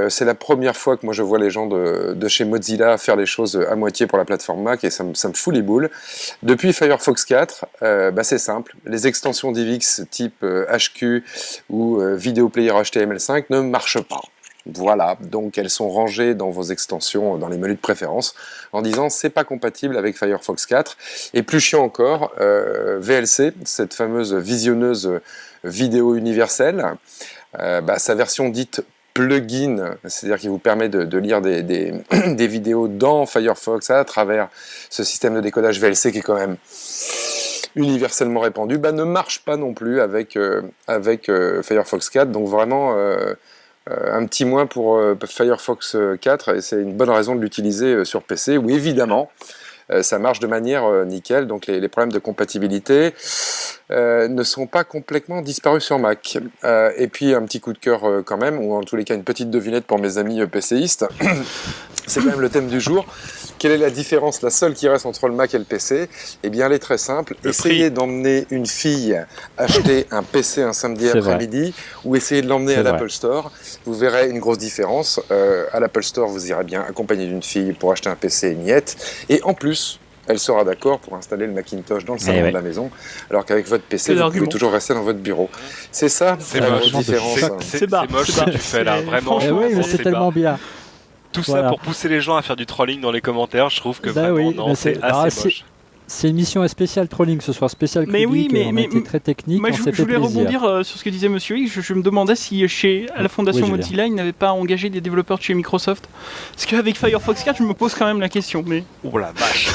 C'est la première fois que moi je vois les gens de chez Mozilla faire les choses à moitié pour la plateforme Mac, et ça me fout les boules. Depuis Firefox 4, c'est simple, les extensions DivX type HQ ou Video Player HTML5 ne marchent pas. Voilà, donc elles sont rangées dans vos extensions, dans les menus de préférence, en disant c'est pas compatible avec Firefox 4. Et plus chiant encore, VLC, cette fameuse visionneuse vidéo universelle, sa version dite plugin, c'est-à-dire qui vous permet de lire des vidéos dans Firefox à travers ce système de décodage VLC qui est quand même universellement répandu, ne marche pas non plus avec Firefox 4. Donc vraiment un petit moins pour Firefox 4, et c'est une bonne raison de l'utiliser sur PC, où évidemment ça marche de manière nickel, donc les problèmes de compatibilité ne sont pas complètement disparus sur Mac. Et puis un petit coup de cœur quand même, ou en tous les cas une petite devinette pour mes amis PCistes, c'est quand même le thème du jour. Quelle est la différence, la seule qui reste entre le Mac et le PC? Eh bien elle est très simple, essayez d'emmener une fille acheter un PC un samedi après-midi, ou essayez de l'emmener à l'Apple Store, vous verrez une grosse différence. À l'Apple Store, vous irez bien accompagné d'une fille pour acheter un PC miette, et en plus, elle sera d'accord pour installer le Macintosh dans le salon de la maison, alors qu'avec votre PC, vous pouvez toujours rester dans votre bureau. C'est ça, la grosse différence. C'est moche ce que tu fais là, vraiment. Oui, mais c'est tellement bien. Tout ça pour pousser les gens à faire du trolling dans les commentaires, je trouve que vraiment, c'est assez moche. C'est une mission spéciale trolling ce soir, spéciale critique, on a été très technique, moi, je voulais rebondir sur ce que disait Monsieur X, je me demandais si à la fondation Mozilla, ils n'avaient pas engagé des développeurs de chez Microsoft. Parce qu'avec Firefox 4, je me pose quand même la question. Mais... Oh la vache.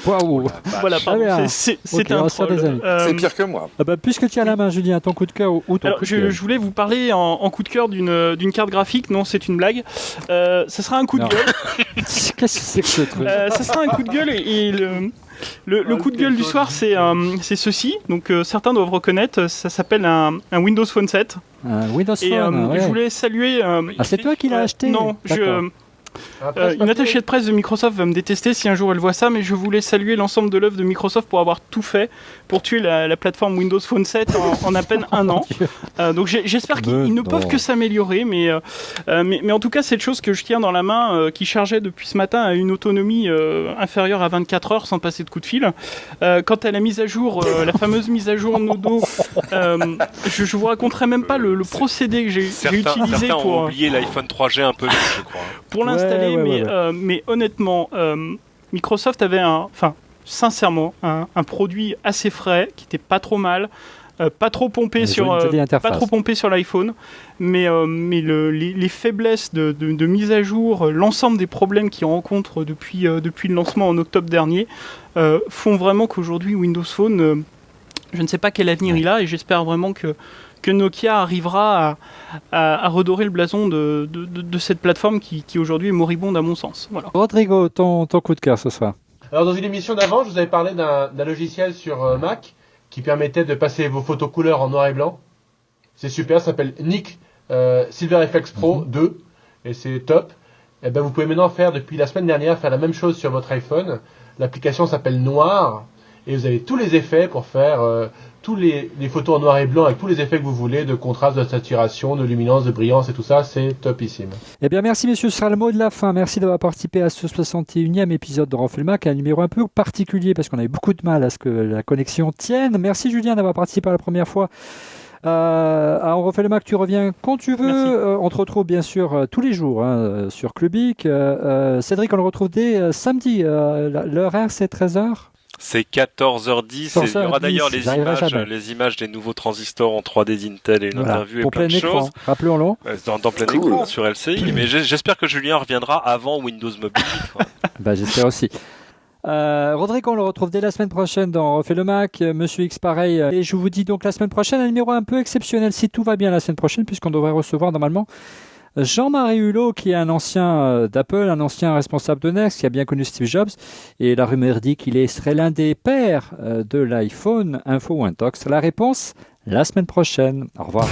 Waouh. Voilà, pardon, c'était un troll. C'est pire que moi. Puisque tu as la main, Julien, ton coup de cœur ou ton coup de gueule? Je voulais vous parler en coup de cœur d'une carte graphique. Non, c'est une blague. Ça sera un coup de gueule. Qu'est-ce que c'est que ce truc? Ça sera un coup de gueule et le coup de gueule du soir, c'est ceci. Donc certains doivent reconnaître, ça s'appelle un Windows Phone 7. Un Windows Phone, je voulais saluer... c'est toi qui l'as acheté? Non, une attachée de presse de Microsoft va me détester si un jour elle voit ça, mais je voulais saluer l'ensemble de l'œuvre de Microsoft pour avoir tout fait pour tuer la plateforme Windows Phone 7 en à peine un an. Donc j'espère qu'ils ne peuvent que s'améliorer, mais en tout cas cette chose que je tiens dans la main, qui chargeait depuis ce matin à une autonomie inférieure à 24 heures sans passer de coup de fil. Quant à la mise à jour, la fameuse mise à jour Nodo, je vous raconterai même pas le procédé que j'ai utilisé pour... pour... ont oublié l'iPhone 3G un peu, je crois. Pour l'installer, mais honnêtement, Microsoft avait sincèrement, un produit assez frais, qui était pas trop mal, pas trop pompé sur l'iPhone, mais les faiblesses de mise à jour, l'ensemble des problèmes qu'ils rencontrent depuis le lancement en octobre dernier, font vraiment qu'aujourd'hui Windows Phone, je ne sais pas quel avenir il a, et j'espère vraiment que Nokia arrivera à redorer le blason de cette plateforme qui aujourd'hui est moribonde à mon sens. Voilà. Rodrigo, ton coup de cœur ce soir. Alors dans une émission d'avant, je vous avais parlé d'un logiciel sur Mac qui permettait de passer vos photos couleurs en noir et blanc. C'est super, ça s'appelle Nik SilverFX Pro 2 et c'est top. Et ben vous pouvez maintenant depuis la semaine dernière faire la même chose sur votre iPhone. L'application s'appelle Noir et vous avez tous les effets pour faire tous les photos en noir et blanc avec tous les effets que vous voulez, de contraste, de saturation, de luminance, de brillance et tout ça, c'est topissime. Eh bien merci messieurs, ce sera le mot de la fin. Merci d'avoir participé à ce 61e épisode de Refait le Mac, un numéro un peu particulier parce qu'on avait beaucoup de mal à ce que la connexion tienne. Merci Julien d'avoir participé à la première fois. On refait le Mac, tu reviens quand tu veux. On te retrouve bien sûr tous les jours sur Clubic. Cédric, on le retrouve dès samedi. L'horaire c'est 13h. C'est 14h10 et il y aura d'ailleurs les images des nouveaux transistors en 3D d'Intel et une interview et plein de choses. Rappelons-le. Dans plein écran sur LCI. Mais j'espère que Julien reviendra avant Windows Mobile. J'espère aussi. Rodrigo, on le retrouve dès la semaine prochaine dans Refait le Mac. Monsieur X pareil. Et je vous dis donc la semaine prochaine un numéro un peu exceptionnel si tout va bien la semaine prochaine puisqu'on devrait recevoir normalement Jean-Marie Hulot, qui est un ancien d'Apple, un ancien responsable de Next, qui a bien connu Steve Jobs, et la rumeur dit qu'il serait l'un des pères de l'iPhone. Info ou Intox. La réponse, la semaine prochaine. Au revoir.